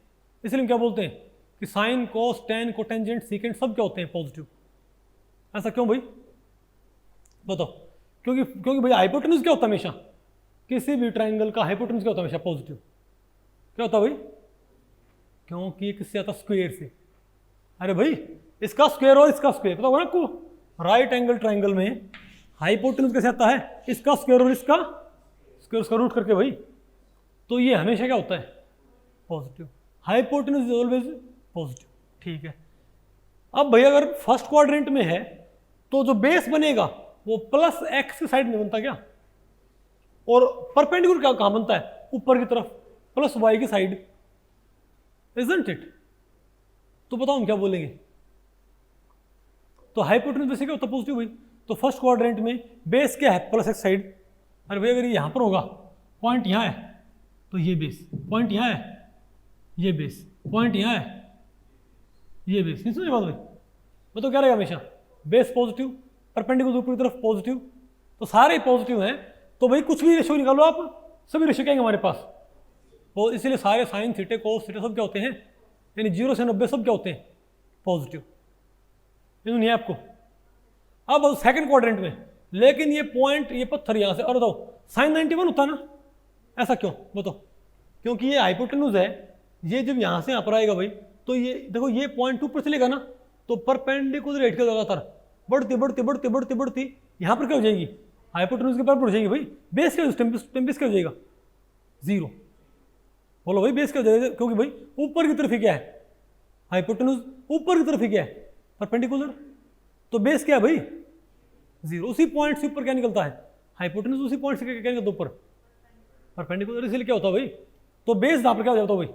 इसलिए हम क्या बोलते हैं कि sine cos ten cotangent secant सब क्या होते हैं, पॉजिटिव। ऐसा क्यों भाई, बताओ। क्योंकि भाई हाइपोटेन्यूज क्या होता है हमेशा, किसी भी ट्रायंगल का हाइपोटेन्यूज क्या होता है हमेशा, पॉजिटिव। क्या होता है भाई, क्योंकि किससे आता, स्क्वायर से। अरे भाई इसका स्क्वायर और इसका स्क्वायर पता होगा ना आपको, राइट एंगल ट्रायंगल में हाइपोटेन्यूज कैसे आता है, इसका स्क्वायर और इसका स्क्वायर, उसका रूट करके भाई। तो ये हमेशा क्या होता है, positive. Hypotenuse is always positive, ठीक है। अब भाई अगर फर्स्ट क्वाड्रेंट में है तो जो बेस बनेगा वो प्लस एक्स की साइड में बनता क्या, और परपेंडिकुलर क्या कहां बनता है, ऊपर की तरफ, प्लस वाई की साइड, इजंट इट। तो बताओ हम क्या बोलेंगे। तो हाइपोटेन्यूज वैसे क्या होता है, पॉजिटिव भाई। तो फर्स्ट क्वाड्रेंट में बेस क्या है, प्लस एक्स साइड, अरे भाई अगर ये यहाँ पर होगा, पॉइंट यहाँ है तो ये बेस, पॉइंट यहाँ है ये बेस, पॉइंट यहाँ है ये बेस, नहीं समझ बात भाई? वो तो क्या रहेगा हमेशा बेस पॉजिटिव, परपेंडिकुलर ऊपर की तरफ पॉजिटिव, तो सारे पॉजिटिव हैं, तो भाई कुछ भी रेशियो निकालो आप, सभी रेशियो क्या हमारे पास, तो इसीलिए सारे साइन थीटे कोस थीटे सब क्या होते हैं, यानी 0 से 90 सब क्या होते हैं पॉजिटिव, नहीं है आपको। अब सेकंड क्वाड्रेंट में, लेकिन ये पॉइंट ये पत्थर यहाँ से, और बताओ साइन 91 होता है ना, ऐसा क्यों बताओ? क्योंकि ये हाइपोटेन्यूज है, ये जब यहाँ से यहाँ पर आएगा भाई, तो ये देखो ये पॉइंट ऊपर चलेगा ना, तो परपेंडिकुलर रेट के लगातार बढ़ती बढ़ती बढ़ती बढ़ती बढ़ती यहाँ पर क्या हो जाएगी, हाइपोटेन्यूज के पास बढ़ जाएगी भाई, बेस क्या टेम्पस क्या हो जाएगा 0। बोलो भाई बेस क्या हो जाएगा, क्योंकि भाई ऊपर की तरफ ही क्या है हाइपोटेन्यूज, ऊपर की तरफ ही क्या है परपेंडिकुलर, तो बेस क्या है भाई 0। उसी पॉइंट से ऊपर क्या निकलता है हाइपोटेन्यूज, उसी पॉइंट से क्या निकलता है ऊपर परपेंडिकुलर, इसलिए क्या होता है भाई, तो बेस यहाँ पर क्या हो जाता है भाई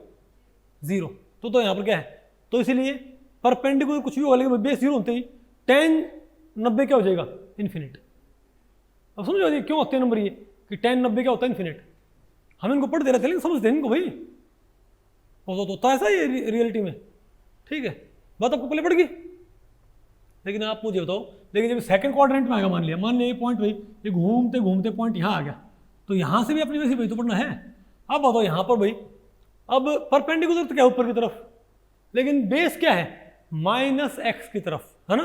0, तो यहाँ पर क्या है, तो इसीलिए परपेंडिकुलर कुछ भी होगा लेकिन बेस 0 होते ही tan 90 क्या हो जाएगा इन्फिनिट। अब समझ जाइए क्यों होते हैं नंबर ये कि tan 90 क्या होता है इन्फिनिट, हम इनको पढ़ दे रहे थे लेकिन समझते हैं इनको भाई, तो होता है ऐसा ये रियलिटी में, ठीक है बात आपको पहले पड़ गई। लेकिन आप मुझे बताओ, लेकिन जब सेकंड क्वाड्रेंट में आएगा, मान लिया ये पॉइंट भाई ये घूमते घूमते पॉइंट यहाँ आ गया, तो यहाँ से भी अपनी वैसे भाई तो पढ़ना है। अब बताओ यहाँ पर भाई, अब परपेंडिकुलर तो क्या ऊपर की तरफ, लेकिन बेस क्या है -x की तरफ, है ना,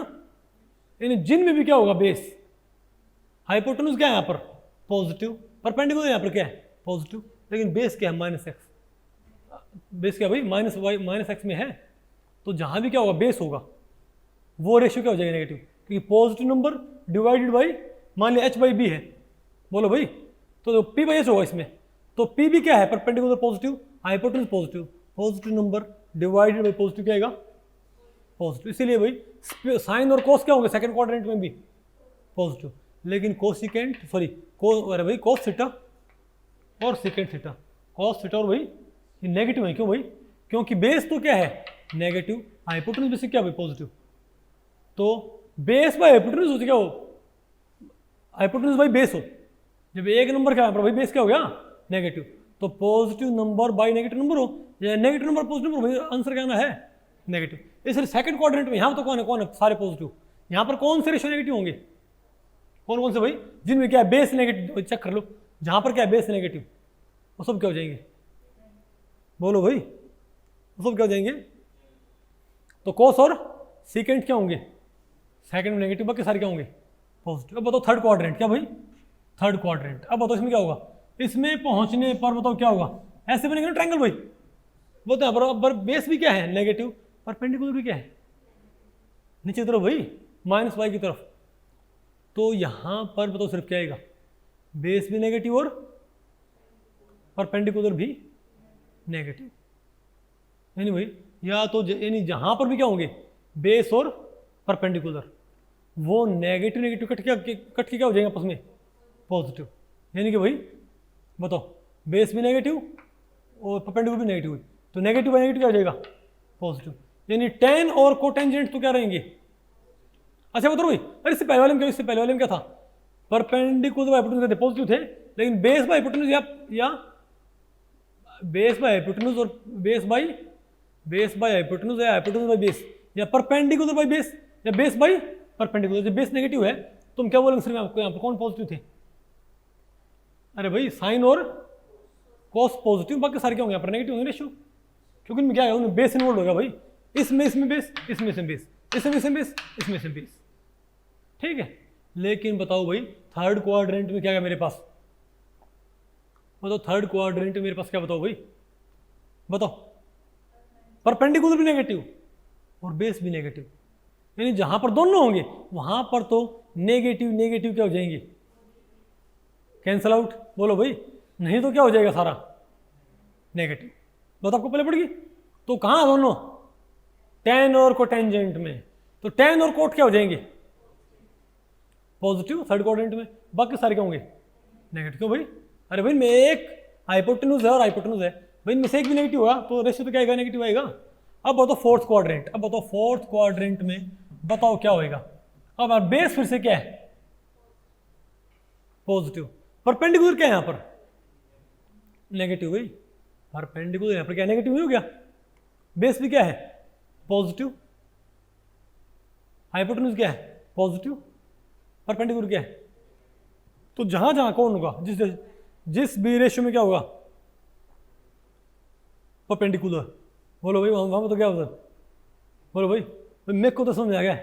यानी जिन में भी क्या होगा बेस, हाइपोटेन्यूज क्या है यहाँ पर पॉजिटिव, परपेंडिकुलर यहाँ पर क्या है पॉजिटिव, लेकिन बेस क्या है -x, बेस क्या भाई -x में है, तो जहाँ भी क्या होगा बेस होगा वो रेशियो क्या हो जाएगा नेगेटिव, क्योंकि पॉजिटिव नंबर डिवाइडेड बाई मान लिया h/b है, बोलो भाई, तो p/s होगा इसमें, तो p भी क्या है perpendicular positive, hypotenuse positive, positive number divided by positive क्या आएगा पॉजिटिव, इसीलिए भाई साइन और कोस क्या होंगे सेकंड क्वाड्रेंट में भी पॉजिटिव, लेकिन कोसिकेंट अरे भाई कोस थीटा और सेकेंट थीटा, कॉस थीटा और भाई ये नेगेटिव है, क्यों भाई, क्योंकि बेस तो क्या है नेगेटिव, हाइपोटेन्यूज बेसिक क्या भाई पॉजिटिव, तो बेस बाय हाइपोटेन्यूज हो क्या हो, हाइपोटेन्यूज बाई बेस हो, जब एक नंबर क्या है भाई बेस क्या हो गया नेगेटिव, तो positive number by negative number हो या नेगेटिव नंबर पॉजिटिव नंबर, भाई आंसर क्या आना है नेगेटिव। इसलिए सेकंड क्वाड्रेंट में यहाँ तो कौन है सारे पॉजिटिव, यहाँ पर कौन से रेशियो नेगेटिव होंगे, कौन से भाई जिनमें क्या है बेस नेगेटिव, चेक कर लो जहाँ पर क्या है बेस नेगेटिव वो सब क्या हो जाएंगे, बोलो भाई वो सब क्या हो जाएंगे, तो कोस और सीकेंट क्या होंगे सेकंड में नेगेटिव, बाकी सारे क्या होंगे पॉजिटिव। अब बताओ थर्ड क्वाड्रेंट, क्या भाई थर्ड क्वाड्रेंट, अब बताओ इसमें क्या होगा, इसमें पहुंचने पर बताओ क्या होगा, ऐसे बनेगा ना ट्रायंगल भाई, बोलते हैं बराबर बेस भी क्या है नेगेटिव, परपेंडिकुलर भी क्या है नीचे की तरफ भाई -y की तरफ, तो यहां पर बताओ सिर्फ क्या आएगा बेस भी नेगेटिव और परपेंडिकुलर भी नेगेटिव, यानी भाई या तो यानी जहां पर भी क्या होंगे बेस और परपेंडिकुलर वो नेगेटिव नेगेटिव कट के क्या हो जाएगा आपस में पॉजिटिव, यानी कि भाई बताओ बेस भी नेगेटिव और परपेंडिकुलर भी नेगेटिव, तो नेगेटिव बाई नेगेटिव क्या हो जाएगा पॉजिटिव, यानी tan और कोटेंजेंट तो क्या रहेंगे। अच्छा बताओ भाई, अरे इससे पहले वाले में क्या था परपेंडिकुलर बाई हाइपोटेन्यूज पॉजिटिव थे, लेकिन बेस बाई हाइपोटेन्यूज या बेस बाई हाइपोटेन्यूज और बेस बाई हाइपोटेन्यूज या हाइपोटेन्यूज बाई बेस या परपेंडिकुलर बाई बेस या बेस बाई परपेंडिकुलर, जब बेस नेगेटिव है तुम क्या बोलेंगे, सिर्फ आपको यहाँ पर कौन पॉजिटिव थे, अरे भाई साइन और कॉस पॉजिटिव, बाकी सारे क्या होंगे यहाँ पर नेगेटिव होंगे रेशियो, क्योंकि इनमें क्या है उनमें बेस इन्वॉल्व होगा भाई, इसमें बेस, इसमें बेस, इसमें बेस, ठीक है। लेकिन बताओ भाई थर्ड क्वाड्रेंट में क्या है मेरे पास, बताओ थर्ड क्वाड्रेंट में मेरे पास क्या, बताओ भाई बताओ, परपेंडिकुलर भी नेगेटिव और बेस भी नेगेटिव, यानी जहां पर दोनों होंगे वहां पर तो नेगेटिव नेगेटिव क्या हो जाएंगे कैंसल आउट, बोलो भाई नहीं तो क्या हो जाएगा सारा नेगेटिव, बात आपको पहले पड़ गई। तो कहाँ दोनों tan और कोटेंजेंट में, तो tan और कोट क्या हो जाएंगे पॉजिटिव थर्ड क्वाड्रेंट में, बाकी सारे क्या होंगे नेगेटिव, क्यों भाई, अरे भाई मैं एक हाइपोटेन्यूज है और हाइपोटेन्यूज है भाई, इनमें से एक भी नेगेटिव होगा तो रेशियो तो क्या आएगा नेगेटिव आएगा। अब बताओ फोर्थ क्वाड्रेंट, अब बताओ फोर्थ क्वाड्रेंट में बताओ क्या होएगा, अब बेस फिर से क्या है पॉजिटिव, परपेंडिकुलर क्या है यहाँ पर? नेगेटिव भाई, परपेंडिकुलर यहाँ पर क्या नेगेटिव ही हो गया। बेस भी क्या है? पॉजिटिव। हाइपोटेन्यूज क्या है? पॉजिटिव। परपेंडिकुलर क्या है? तो जहां जहां कौन होगा, जिस भी रेशियो में क्या होगा? परपेंडिकुलर। बोलो भाई, वहां तो क्या होता? बोलो भाई, मेरे को तो समझ आ गया,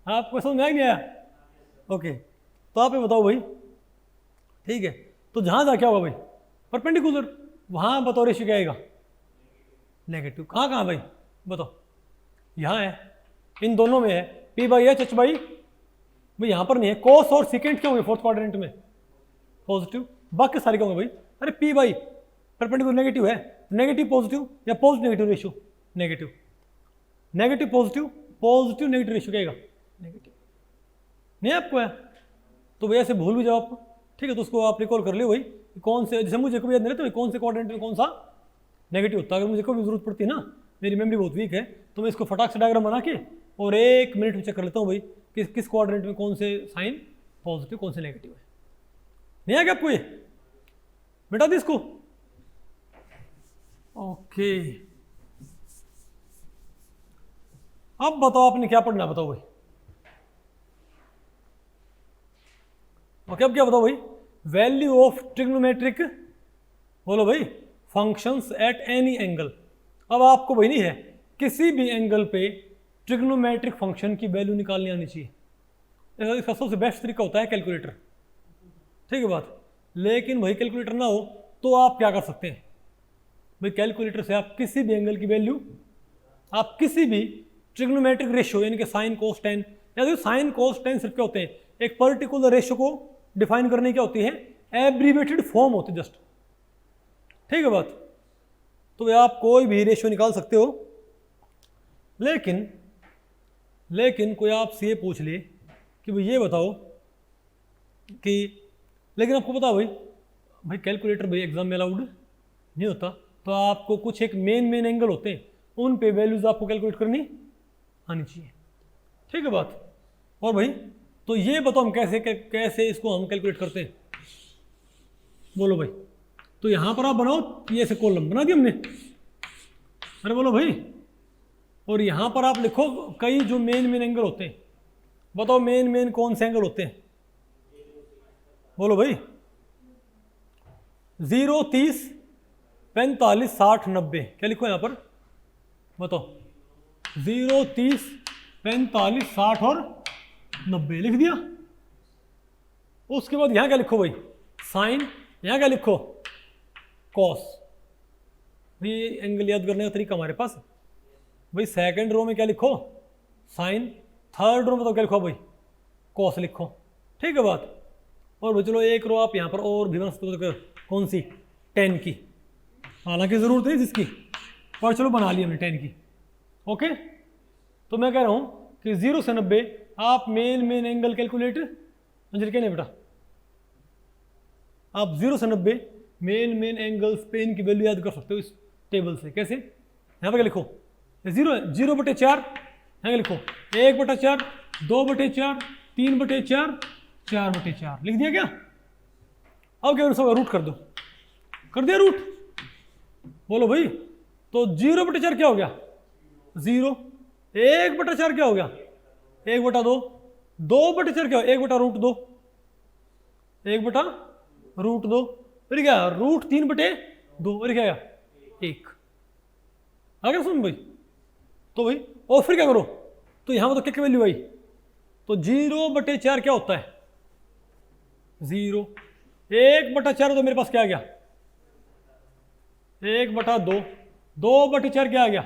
आपको समझ आ नहीं आया? ओके, तो आप ये बताओ भाई, ठीक है, तो जहां जहां क्या होगा भाई? परपेंडिकुलर। वहां बताओ रेशियो क्या आएगा? नेगेटिव। कहाँ कहाँ भाई बताओ? यहाँ है, इन दोनों में है, P by H, H by, भाई यहाँ पर नहीं है। कोस और सिकेंट क्या होंगे फोर्थ क्वाड्रेंट में? पॉजिटिव। बाकी सारे क्या होंगे भाई? अरे पी बाई परपेंडिकुलर नेगेटिव है, नेगेटिव पॉजिटिव या positive negative ratio? Negative. Negative positive, positive negative ratio क्या आएगा? नेगेटिव। नहीं आपको है तो भैया ऐसे भूल भी जाओ आप, ठीक है, तो उसको आप रिकॉल कर लियो भाई, कौन से, जैसे मुझे कभी याद नहीं रहता कौन से क्वाड्रेंट में कौन सा नेगेटिव होता है। अगर मुझे कभी जरूरत पड़ती है ना, मेरी मेमोरी बहुत वीक है, तो मैं इसको फटाक से डायग्राम बना के और 1 मिनट में चेक कर लेता हूँ भाई किस क्वाड्रेंट में कौन से साइन पॉजिटिव कौन से नेगेटिव है। नहीं आ गया आपको ये? मिटा दी इसको। ओके, अब बताओ आपने क्या पढ़ना, बताओ भाई। ओके, अब क्या बताओ भाई? वैल्यू ऑफ ट्रिग्नोमेट्रिक, बोलो भाई, फंक्शंस एट एनी एंगल। अब आपको भाई नहीं है, किसी भी एंगल पे ट्रिग्नोमेट्रिक फंक्शन की वैल्यू निकालनी आनी चाहिए। इसका सबसे बेस्ट तरीका होता है कैलकुलेटर, ठीक है बात। लेकिन भाई कैलकुलेटर ना हो तो आप क्या कर सकते हैं भाई? कैलकुलेटर से आप किसी भी एंगल की वैल्यू, आप किसी भी ट्रिग्नोमेट्रिक रेशियो यानी कि साइन कोस टेन, या साइन कोस टेन सिर्फ क्या होते हैं? एक पर्टिकुलर रेशियो को डिफाइन करने क्या होती है? एब्रीवेटेड फॉर्म होती है जस्ट, ठीक है बात। तो भाई आप कोई भी रेशियो निकाल सकते हो, लेकिन कोई आपसे ये पूछ ले कि भाई ये बताओ कि, लेकिन आपको पता भाई कैलकुलेटर भाई एग्जाम में अलाउड नहीं होता, तो आपको कुछ एक मेन एंगल होते हैं, उन पे वैल्यूज आपको कैलकुलेट करनी आनी चाहिए, ठीक है बात। और भाई तो ये बताओ हम कैसे इसको हम कैलकुलेट करते हैं, बोलो भाई। तो यहां पर आप बनाओ, ये ऐसे कॉलम बना दिया हमने, अरे बोलो भाई, और यहां पर आप लिखो कई जो मेन एंगल होते हैं। बताओ मेन कौन से एंगल होते हैं? बोलो भाई। 0, 30, 45, 60, 90, क्या लिखो यहां पर? बताओ। 0, 30, 45, 60 और 90 लिख दिया। उसके बाद यहां क्या लिखो भाई? साइन। यहां क्या लिखो? कॉस। ये एंगल याद करने का तरीका हमारे पास भाई। सेकंड रो में क्या लिखो? साइन। थर्ड रो में तो क्या लिखो भाई? कॉस लिखो, ठीक है बात। और भाई चलो एक रो आप यहां पर और भी बना सकते हो, कौन सी? 10 की, हालांकि जरूरत नहीं जिसकी, पर चलो बना ली हमने 10 की। ओके, तो मैं कह रहा हूं कि 0 से 90 आप मेन एंगल कैलकुलेट, अंजलि क्या नहीं बेटा, आप 0 से 90 मेन एंगल्स पे इनकी वैल्यू याद कर सकते हो इस टेबल से। कैसे? यहाँ पर क्या लिखो? 0/4, यहाँ क्या लिखो? 1/4, 2/4, 3/4, 4/4 लिख दिया क्या? अब क्या सब रूट कर दो, कर दिया रूट। बोलो भाई, तो 0/4 क्या हो गया? 0। 1/4 क्या हो गया? 1/2। 2/4 क्या हो? 1/√2, 1/√2, फिर क्या? √3/2, और क्या? 1 आ गया समझ भाई। तो भाई और फिर क्या करो? तो यहां पर तो क्या वैल्यू आई? तो 0/4 क्या होता है? 0। 1/4 तो मेरे पास क्या आ गया? 1/2। 2/4 क्या आ गया?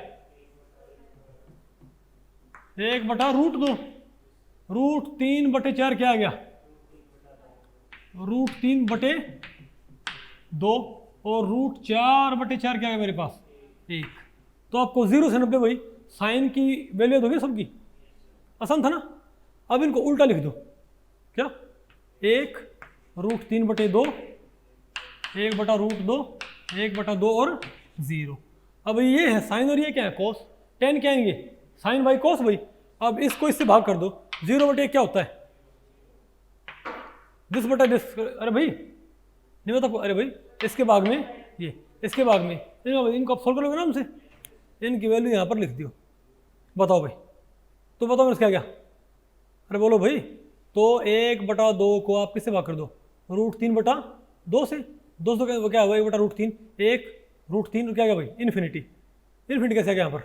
1/√2। √3/4 क्या आ गया? √3/2, और √4/4 क्या है मेरे पास? 1। तो आपको 0 से 90 भाई साइन की वैल्यू दोगे सबकी, आसान था ना। अब इनको उल्टा लिख दो, क्या? 1 √3/2, 1/√2, 1/2 और 0। अब ये है साइन और ये क्या है? कॉस। 10 क्या आएंगे? साइन बाई कॉस भाई। अब इसको इससे भाग कर दो। 0/1 क्या होता है? दिस बटा दिस, अरे भाई नहीं बता, अरे भाई इसके भाग में ये, इसके भाग में इनको आप सोल्व करोगे ना हमसे, इनकी वैल्यू यहाँ पर लिख दियो। बताओ भाई, तो बताओ इसका क्या, अरे बोलो भाई। तो 1/2 को आप किससे भाग कर दो, √3/2 से, 2 क्या क्या हुआ 1/√3, 1√3 क्या क्या भाई, इन्फिनिटी। इन्फिनिटी कैसे आ गया यहाँ पर,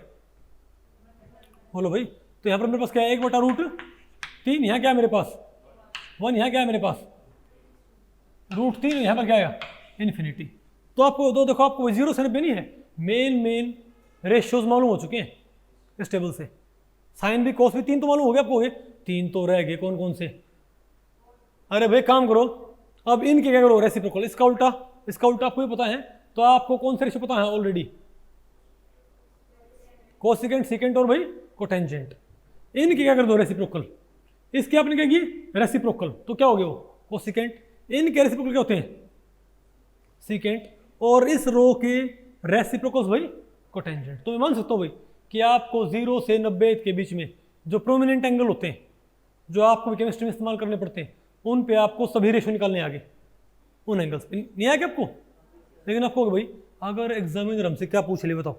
बोलो भाई। तो यहाँ पर मेरे पास क्या है 1/√3, यहाँ क्या है मेरे पास 1, यहाँ क्या है मेरे पास √3, यहाँ पर क्या आया इन्फिनिटी। तो आपको दो देखो, आपको 0 से 90 नहीं है, मेन रेशियोज मालूम हो चुके हैं इस टेबल से। साइन भी कॉस भी 3 तो मालूम हो गया आपको, 3 तो रह गए, कौन कौन से। अरे भाई काम करो, अब इनके क्या करो रेसिप्रोकल, इसका उल्टा आपको भी पता है। तो आपको कौन से रेशियो पता है ऑलरेडी, कोसिकेंट, सिकेंट और भाई कोटेंजेंट। इनके क्या कर दो रेसिप्रोकल, इसके आपने क्या की रेसिप्रोकल, तो क्या हो गया वो कोसिकेंट। इनके रेसिप्रोकल क्या होते हैं सिकेंट, और इस रो के रेसिप्रोकल्स भाई कोटेंजेंट। तो मैं मान सकता हूँ भाई कि आपको 0 से 90 के बीच में जो प्रोमिनेंट एंगल होते हैं, जो आपको केमिस्ट्री में इस्तेमाल करने पड़ते हैं, उन पे आपको सभी रेशियो निकालने आगे, उन एंगल्स नहीं आगे आपको। लेकिन आपको भाई अगर एग्जामिनर हमसे क्या पूछ ले, बताओ,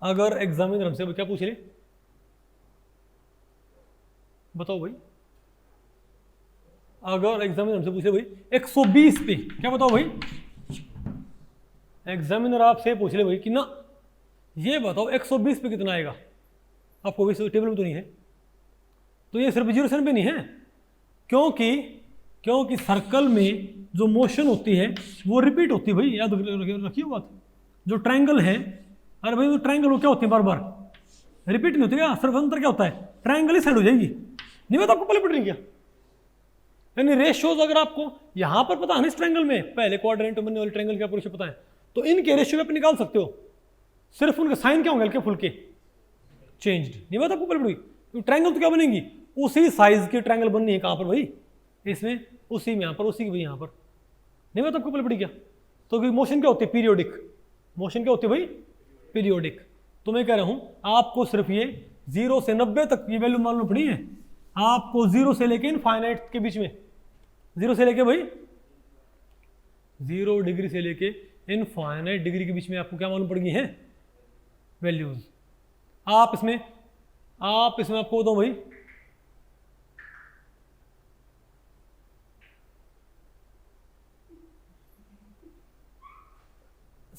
अगर एग्जामिनर हमसे क्या पूछ ले, बताओ भाई, अगर एग्जामिनर हमसे पूछे भाई 120 पे, क्या बताओ भाई, एग्जामिनर आपसे पूछ ले भाई कि ना ये बताओ 120 पे कितना आएगा, आपको भी टेबल में तो नहीं है, तो ये सिर्फ 0 से 90 नहीं है, क्योंकि सर्कल में जो मोशन होती है वो रिपीट होती है भाई, याद रखिए बात। जो ट्रायंगल है, अरे भाई वो ट्रायंगल वो क्या होती है बार बार रिपीट नहीं होती क्या, सिर्फ अंतर क्या होता है, ट्रायंगल ही साइड हो जाएगी। नहीं बता आपको पहले पढ़ रही क्या, यानी रेशियोज अगर आपको यहां पर पता है ना, इस ट्रायंगल में पहले क्वाड्रेंट बनने वाले ट्रायंगल का रेशियो पता है, तो इनके रेशियो आप निकाल सकते हो, सिर्फ उनके साइन क्या होंगे हल्के फुल्के चेंज्ड। नहीं बात आपको पहले पढ़ी, ट्रायंगल तो क्या बनेंगी, उसी साइज की ट्रायंगल बननी है, कहां पर भाई इसमें, उसी में यहाँ पर, उसी की भाई यहाँ पर। नहीं बात आपको पहले पढ़ी क्या, तो मोशन क्या होती है पीरियोडिक, मोशन क्या होती है भाई पीरियोडिक। तो मैं कह रहा हूं आपको सिर्फ ये 0 से 90 तक ये वैल्यू मालूम पड़ी है आपको, 0 से लेके इनफाइनाइट के बीच में, 0 से लेके भाई 0 डिग्री से लेके इनफाइनाइट डिग्री के बीच में आपको क्या मालूम पड़ गई है वैल्यूज। आप इसमें आपको दो भाई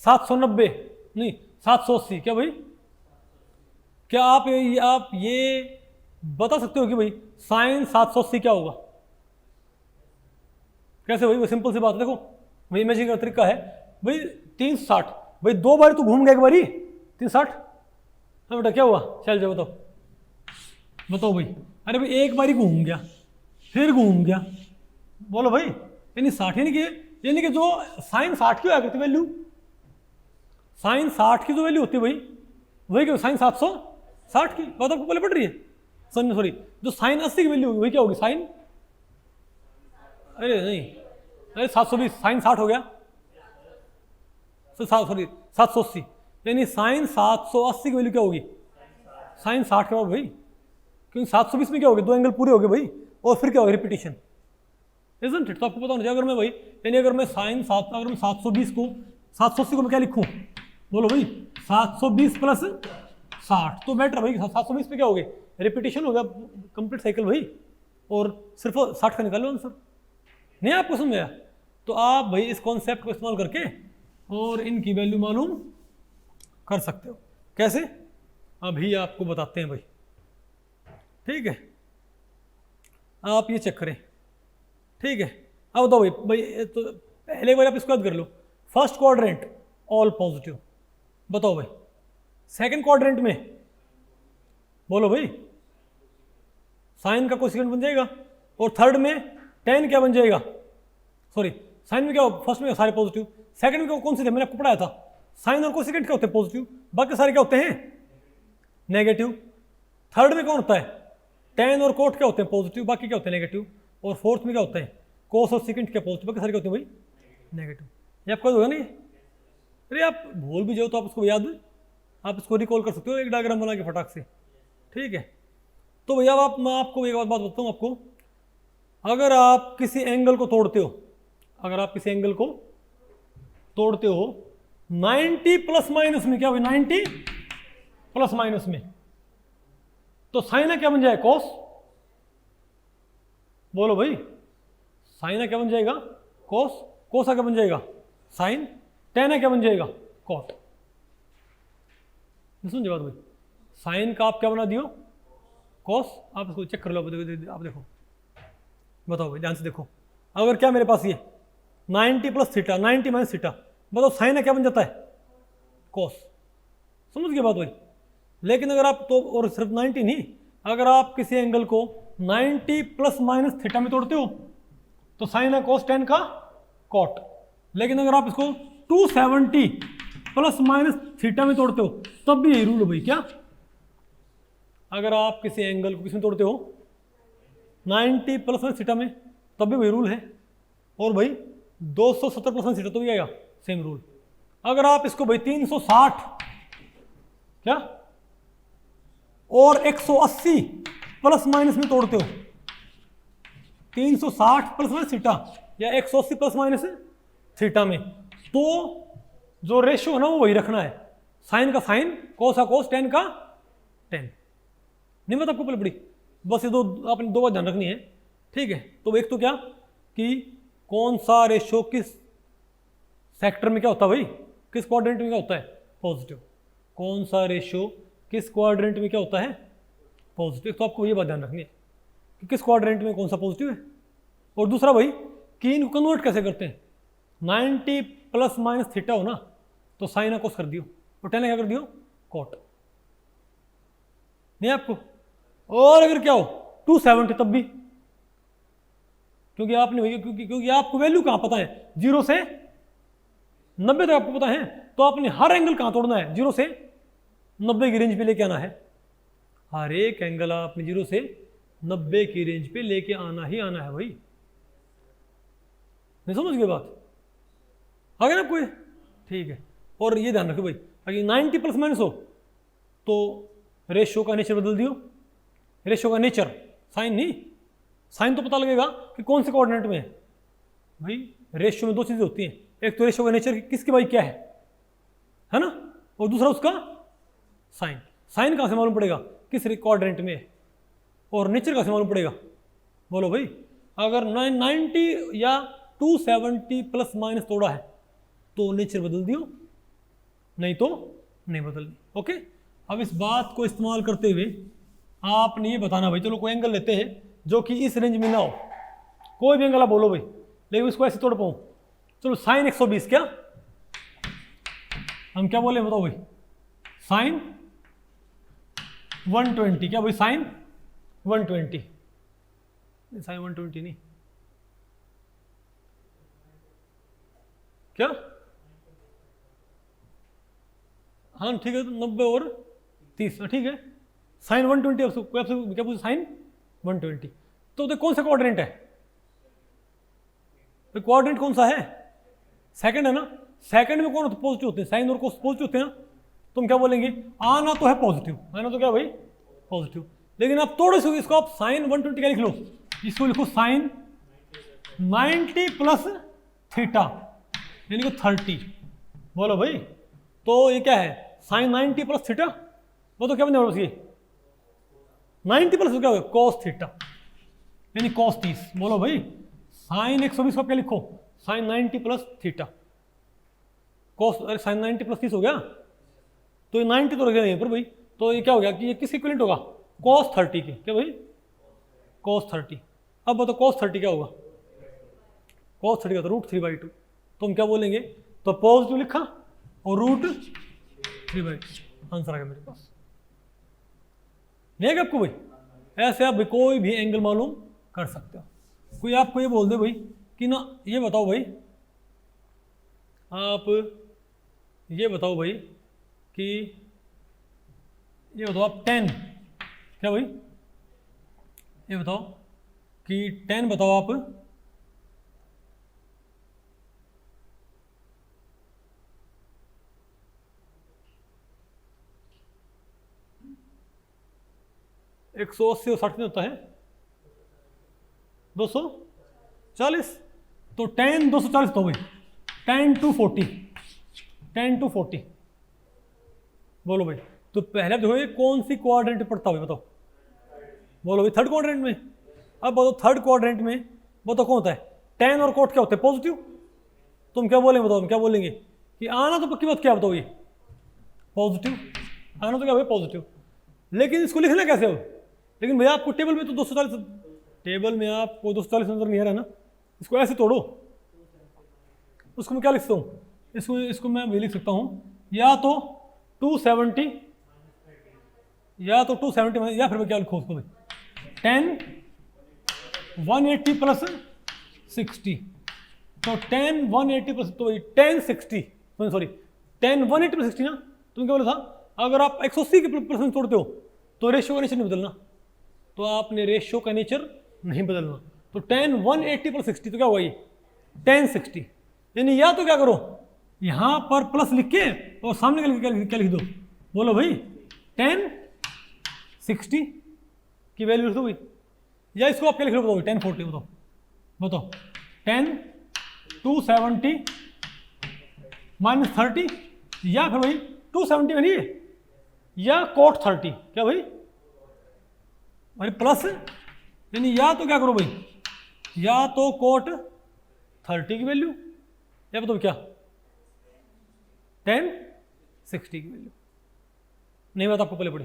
790 नहीं 780, क्या भाई, क्या आप ये बता सकते हो कि भाई साइन 780 क्या होगा, कैसे भाई, वो सिंपल सी बात, देखो भाई इमेजिंग का तरीका है भाई 360, भाई 2 बार तो घूम गया, एक बारी 360, हाँ बेटा क्या हुआ, चल जाओ बताओ भाई, अरे भाई एक बारी घूम गया फिर घूम गया, बोलो भाई, यानी 60, यानी कि जो साइन 60 की आया करती वैल्यू, साइन 60 की जो वैल्यू होती है भाई वही क्या साइन 760 की बात आपको पहले पड़ रही है, सॉरी जो साइन 80 की वैल्यू होगी वही क्या होगी साइन, अरे नहीं, अरे 720, साइन 60 हो गया, सॉरी 780, यानी साइन 780 की वैल्यू क्या होगी साइन 60 के बाद भाई, क्योंकि 720 में क्या हो गया, 2 एंगल पूरे हो गए भाई, और फिर क्या होगा रिपीटिशन, इजंट इट। तो आपको पता होना चाहिए, अगर मैं भाई यानी अगर मैं साइन 7, अगर मैं 720 को 780 को मैं क्या लिखूं, बोलो भाई 720 प्लस 60, तो बेटर भाई 720 पे क्या हो गया रिपीटिशन हो गया कंप्लीट साइकिल भाई, और सिर्फ 60 का निकाल लो आंसर। नहीं आपको समझ आया, तो आप भाई इस कॉन्सेप्ट को इस्तेमाल करके और इनकी वैल्यू मालूम कर सकते हो, कैसे अभी आपको बताते हैं भाई, ठीक है, आप ये चेक करें, ठीक है। अब बताओ भाई तो पहले बार आप इसको याद कर लो, फर्स्ट क्वाड्रेंट ऑल पॉजिटिव, बताओ भाई सेकंड क्वाड्रेंट में बोलो भाई साइन का कोसिकेंट बन जाएगा, और थर्ड में tan क्या बन जाएगा, सॉरी साइन में क्या, फर्स्ट में सारे पॉजिटिव, सेकंड में कौन से थे मैंने आपको पढ़ाया था, साइन और कोसिकेंट क्या होते हैं पॉजिटिव, बाकी सारे क्या होते हैं नेगेटिव, थर्ड में कौन होता है tan और कोट क्या होते हैं पॉजिटिव, बाकी क्या होते हैं नेगेटिव, और फोर्थ में क्या होता है कोस और सेकंड क्या पॉजिटिव, बाकी सारे क्या होते हैं भाई नेगेटिव। ये आपका होगा नहीं, अरे आप भूल भी जाओ तो आप उसको याद, आप इसको रिकॉल कर सकते हो एक डायग्राम बना के फटाक से, ठीक है। तो भैया मैं आपको एक बात बताता हूँ आपको, अगर आप किसी एंगल को तोड़ते हो, अगर आप किसी एंगल को तोड़ते हो 90 प्लस माइनस में, क्या भाई 90 प्लस माइनस में, तो साइन क्या बन जाए कॉस, बोलो भाई साइन क्या बन जाएगा कॉस, कोस क्या बन जाएगा साइन, टेन क्या बन जाएगा कॉट। समझे बात भाई, साइन का आप क्या बना दियो कॉस, आप इसको चेक कर लो, आप देखो बताओ भाई ध्यान से देखो, अगर क्या मेरे पास ये 90 प्लस थीटा 90 माइनस थीटा, बताओ साइन क्या बन जाता है कॉस, समझ गए बात भाई। लेकिन अगर आप तो और सिर्फ 90 नहीं, अगर आप किसी एंगल को 90 प्लस माइनस थीटा में तोड़ते हो तो साइन है कॉस टेन का कॉट। लेकिन अगर आप इसको 270 प्लस माइनस थीटा में तोड़ते हो तब भी यही रूल है भाई, क्या अगर आप किसी एंगल को किसमें तोड़ते हो 90 प्लस माइनस थीटा में तब भी वही रूल है, और भाई 270 प्लस माइनस थीटा तो भी आएगा सेम रूल। अगर आप इसको भाई 360 क्या और 180 प्लस माइनस में तोड़ते हो, 360 प्लस माइनस थीटा या 180 प्लस माइनस थीटा में, तो जो रेशियो है ना वो वही रखना है, साइन का साइन कोस का कोस टेन का टेन। नहीं मतलब आपको पहले पड़ी, बस ये दो आपने दो बात ध्यान रखनी है, ठीक है। तो एक तो क्या कि कौन सा रेशियो किस सेक्टर में क्या होता है भाई, किस क्वाड्रेंट में क्या होता है पॉजिटिव, कौन सा रेशियो किस क्वाड्रेंट में क्या होता है पॉजिटिव, तो आपको ये बात ध्यान रखनी है कि किस क्वाड्रेंट में कौन सा पॉजिटिव है। और दूसरा भाई कि इनको कन्वर्ट कैसे करते हैं, 90 प्लस माइनस थीटा हो ना तो साइन कोस कर दियो और टेन क्या कर दियो कॉट, नहीं आपको। और अगर क्या हो 270 तब भी, क्योंकि आपने क्योंकि आपको वैल्यू कहां पता है 0 से 90 तक आपको पता है, तो आपने हर एंगल कहां तोड़ना है 0 से 90 की रेंज पे लेके आना है, हर एक एंगल आपने 0 से 90 की रेंज पे लेके आना ही आना है भाई, नहीं समझ गए बात, आ गया ना आपको ये, ठीक है। और ये ध्यान रखो भाई अगर 90 प्लस माइनस हो तो रेशियो का नेचर बदल दियो, रेशियो का नेचर साइन नहीं, साइन तो पता लगेगा कि कौन से कोऑर्डिनेट में है भाई। रेशियो में दो चीजें होती हैं, एक तो रेशियो का नेचर किसके भाई क्या है ना, और दूसरा उसका साइन। साइन कहां से मालूम पड़ेगा किस कोऑर्डिनेट में है, और नेचर कहां से मालूम पड़ेगा, बोलो भाई अगर 90 या 270 प्लस माइनस तोड़ा है तो नेचर बदल दियो, नहीं तो नहीं बदलनी। ओके, अब इस बात को इस्तेमाल करते हुए आपने ये बताना भाई, चलो कोई एंगल लेते हैं जो कि इस रेंज में ना हो, कोई भी एंगल आप बोलो भाई, लेकिन उसको ऐसे तोड़ पाऊं, चलो साइन 120 क्या हम क्या बोले बताओ भाई, साइन 120 क्या भाई, साइन 120, साइन 120 नहीं क्या, हाँ ठीक है, तो 90 और 30 ठीक है, साइन 120 आपसे क्या पूछे साइन 120, तो कौन सा क्वाड्रेंट है, तो क्वाड्रेंट कौन सा है सेकंड है ना, सेकंड में कौन पॉजिटिव होते हैं, साइन और कोस पॉजिटिव होते हैं ना, तो हम क्या बोलेंगे आना तो है पॉजिटिव, आना तो क्या भाई पॉजिटिव, लेकिन आप थोड़े से इसको आप साइन 120 क्या लिख लो, इसको लिखो साइन 90 प्लस थीटा यानी कि 30, बोलो भाई तो ये क्या है साइन 90 प्लस थीटा, वो तो क्या बने ये 90 प्लस क्या होगा कॉस थीटा यानी कॉस 30, बोलो भाई साइन 120 को क्या लिखो साइन 90 प्लस थीटा कॉस, अरे साइन 90 प्लस 30 हो गया, तो ये 90 तो रख गया यहीं पर भाई, तो ये क्या हो गया कि ये किस इक्विवेलेंट होगा कॉस 30 के, क्या भाई कॉस 30। अब बताओ कॉस 30 क्या होगा, कॉस 30 का तो √3/2, तो हम क्या बोलेंगे, तो पॉजिटिव लिखा और √3/2 आंसर आ गया मेरे पास, नहीं है क्या आपको भाई, ऐसे आप कोई भी एंगल मालूम कर सकते हो। कोई आपको ये बोल दे भाई कि ना ये बताओ भाई, आप ये बताओ भाई कि ये बताओ आप 10 क्या भाई, ये बताओ कि 10 बताओ आप, एक 180 और 60 होता है 240, तो tan 240 तो भाई tan 240, tan 240 बोलो भाई। तो पहले देखो ये कौन सी क्वाड्रेंट पड़ता है बताओ, बोलो भाई थर्ड क्वाड्रेंट में। अब बताओ थर्ड क्वाड्रेंट में बताओ कौन होता है, tan और cot क्या होते हैं, पॉजिटिव। तुम क्या बोलेंगे बताओ, हम क्या बोलेंगे कि आना तो पक्की बात क्या बताओ, ये पॉजिटिव आना तो क्या भाई पॉजिटिव। लेकिन इसको लिखना कैसे हो, लेकिन भैया आपको टेबल में तो 240, टेबल में आपको 240 नजर नहीं आ रहा ना, इसको ऐसे तोड़ो। उसको मैं क्या लिख सकता हूँ, इसको मैं भी लिख सकता हूँ या तो 270 या तो 270 या फिर मैं क्या लिखूँ उसको भाई tan 180 प्लस 60, तो tan 180 प्लस तो tan 60 सॉरी tan 180 प्लस 60 ना। तुम क्या बोला था, अगर आप 180 के परसेंट तोड़ते हो तो रेशियो का नेचर नहीं बदलना, तो आपने रेशियो का नेचर नहीं बदलना। तो tan 180 प्लस 60 तो क्या हुआ ये tan 60, यानी या तो क्या करो यहां पर प्लस लिख के और सामने क्या लिख दो, बोलो भाई tan 60 की वैल्यू लिख दो भाई, या इसको आप क्या लिख लो बताओ tan 40 बताओ tan 270 माइनस 30, या फिर भाई 270 बनिए या cot 30, क्या भाई भाई प्लस, यानी या तो क्या करो भाई या तो cot 30 की वैल्यू या बताओ क्या tan 60 की वैल्यू। नहीं बात आपको पहले पड़ी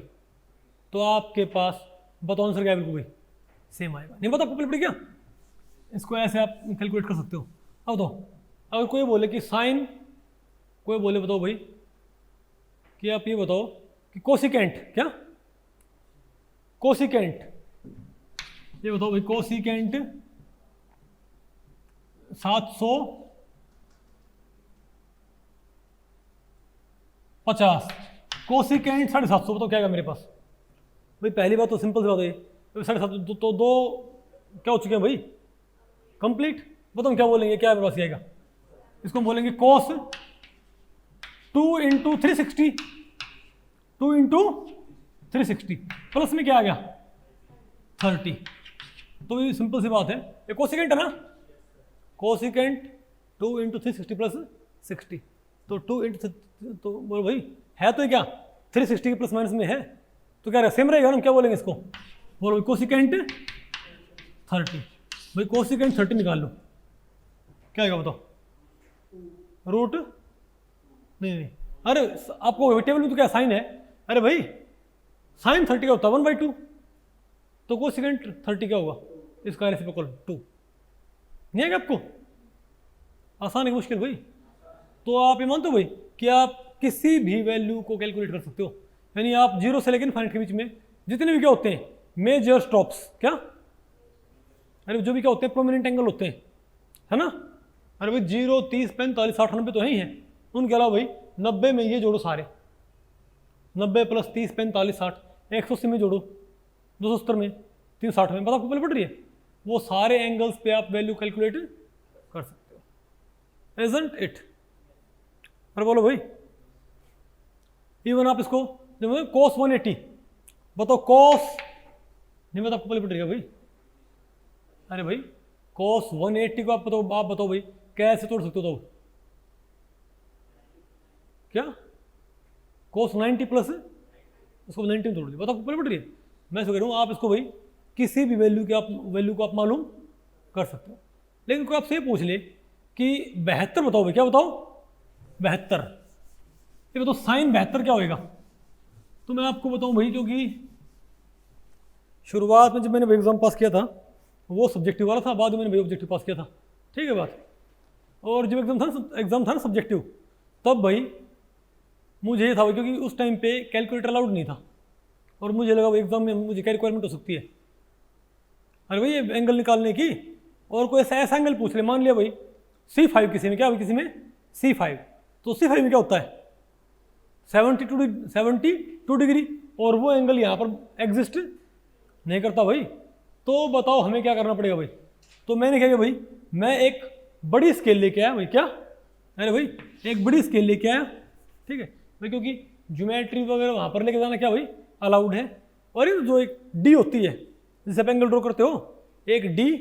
तो आपके पास बताओ आंसर क्या है, बिल्कुल भाई सेम आएगा। नहीं पता आपको पहले पड़ी क्या, इसको ऐसे आप कैलकुलेट कर सकते हो। अब बताओ अगर कोई बोले कि साइन, कोई बोले बताओ भाई कि आप ये बताओ कि कोसिकेंट, क्या कोसिकेंट, ये बताओ भाई कोसिकेंट 750, कोसिकेंट 750 बताओ क्या है मेरे पास भाई। पहली बात तो सिंपल सी बात है, 750 तो दो क्या हो चुके हैं भाई कंप्लीट। बताओ क्या बोलेंगे, क्या मेरे पास आएगा, इसको बोलेंगे cos 2 इंटू 360, 2 इंटू 360 प्लस में क्या आ गया 30। तो ये सिंपल सी बात है, ये कोसिकेंट है ना, कोसिकेंट 2 इंटू 360 प्लस 60, तो 2 इंटू तो बोलो भाई है तो क्या 360 के प्लस माइनस में है तो क्या सेम रहेगा, हम क्या बोलेंगे इसको, बोलो कोसिकेंट 30 भाई, कोसिकेंट 30 निकाल लो क्या आएगा बताओ, रूट नहीं, अरे आपको टेबल में तो क्या साइन है, अरे भाई साइन 30 का होता है 1/2, तो कोसिकेंट 30 क्या होगा इसका रेसिप्रोकल 2। नहीं है क्या आपको, आसान है मुश्किल भाई। तो आप ये मानते हो भाई कि आप किसी भी वैल्यू को कैलकुलेट कर सकते हो, यानी आप 0 से लेकर इनफाइनाइट के बीच में जितने भी क्या होते हैं मेजर स्टॉप्स, क्या अरे जो भी क्या होते हैं प्रोमिनेंट एंगल होते हैं, है ना। अरे भाई 0, 30, 45, 60, 90 तो है ही हैं, उनके अलावा भाई 90 में ये जोड़ो सारे, 90 प्लस 30, 45, 60, 180 में जोड़ो, 270 में, 360 में, पता आपको पहले पड़ रही है, वो सारे एंगल्स पे आप वैल्यू कैलकुलेट कर सकते हो, इजंट इट। और बोलो भाई इवन आप इसको cos 180 बताओ, cos नहीं बता आपको पहले पड़ रही है भाई, अरे भाई cos 180 को आप बताओ भाई कैसे तोड़ सकते हो, तो क्या cos 90 प्लस उसको 90 तोड़ दिया, बताओ आपको पहले पड़ रही है। मैं इसको कह रहा हूँ आप इसको भाई किसी भी वैल्यू को आप मालूम कर सकते हो। लेकिन कोई आपसे ये पूछ ले कि 72 बताओ भाई, क्या बताओ 72, ये बताओ साइन 72 क्या होएगा, तो मैं आपको बताऊं भाई क्योंकि शुरुआत में जब मैंने एग्जाम पास किया था वो सब्जेक्टिव वाला था, बाद में मैंने ऑब्जेक्टिव पास किया था, ठीक है बात। और जब एग्जाम था ना सब्जेक्टिव, तब भाई मुझे ये था भाई क्योंकि उस टाइम पे कैलकुलेटर अलाउड नहीं था और मुझे लगा भाई एग्जाम में मुझे क्या रिक्वायरमेंट हो सकती है, अरे भाई ये एंगल निकालने की, और कोई ऐसा एंगल पूछ ले, मान लिया भाई C5 किसी में, क्या किसी में C5, तो C5 में क्या होता है 72 डिग्री, और वो एंगल यहाँ पर एग्जिस्ट नहीं करता भाई। तो बताओ हमें क्या करना पड़ेगा भाई, तो मैंने क्या किया भाई, मैं एक बड़ी स्केल लेके आया भाई, क्या अरे भाई एक बड़ी स्केल लेके आया, ठीक है भाई, क्योंकि ज्योमेट्री वगैरह वहाँ पर लेके जाना क्या भाई अलाउड है। और ये जो एक डी होती है जिसे आप एंगल ड्रॉ करते हो, एक डी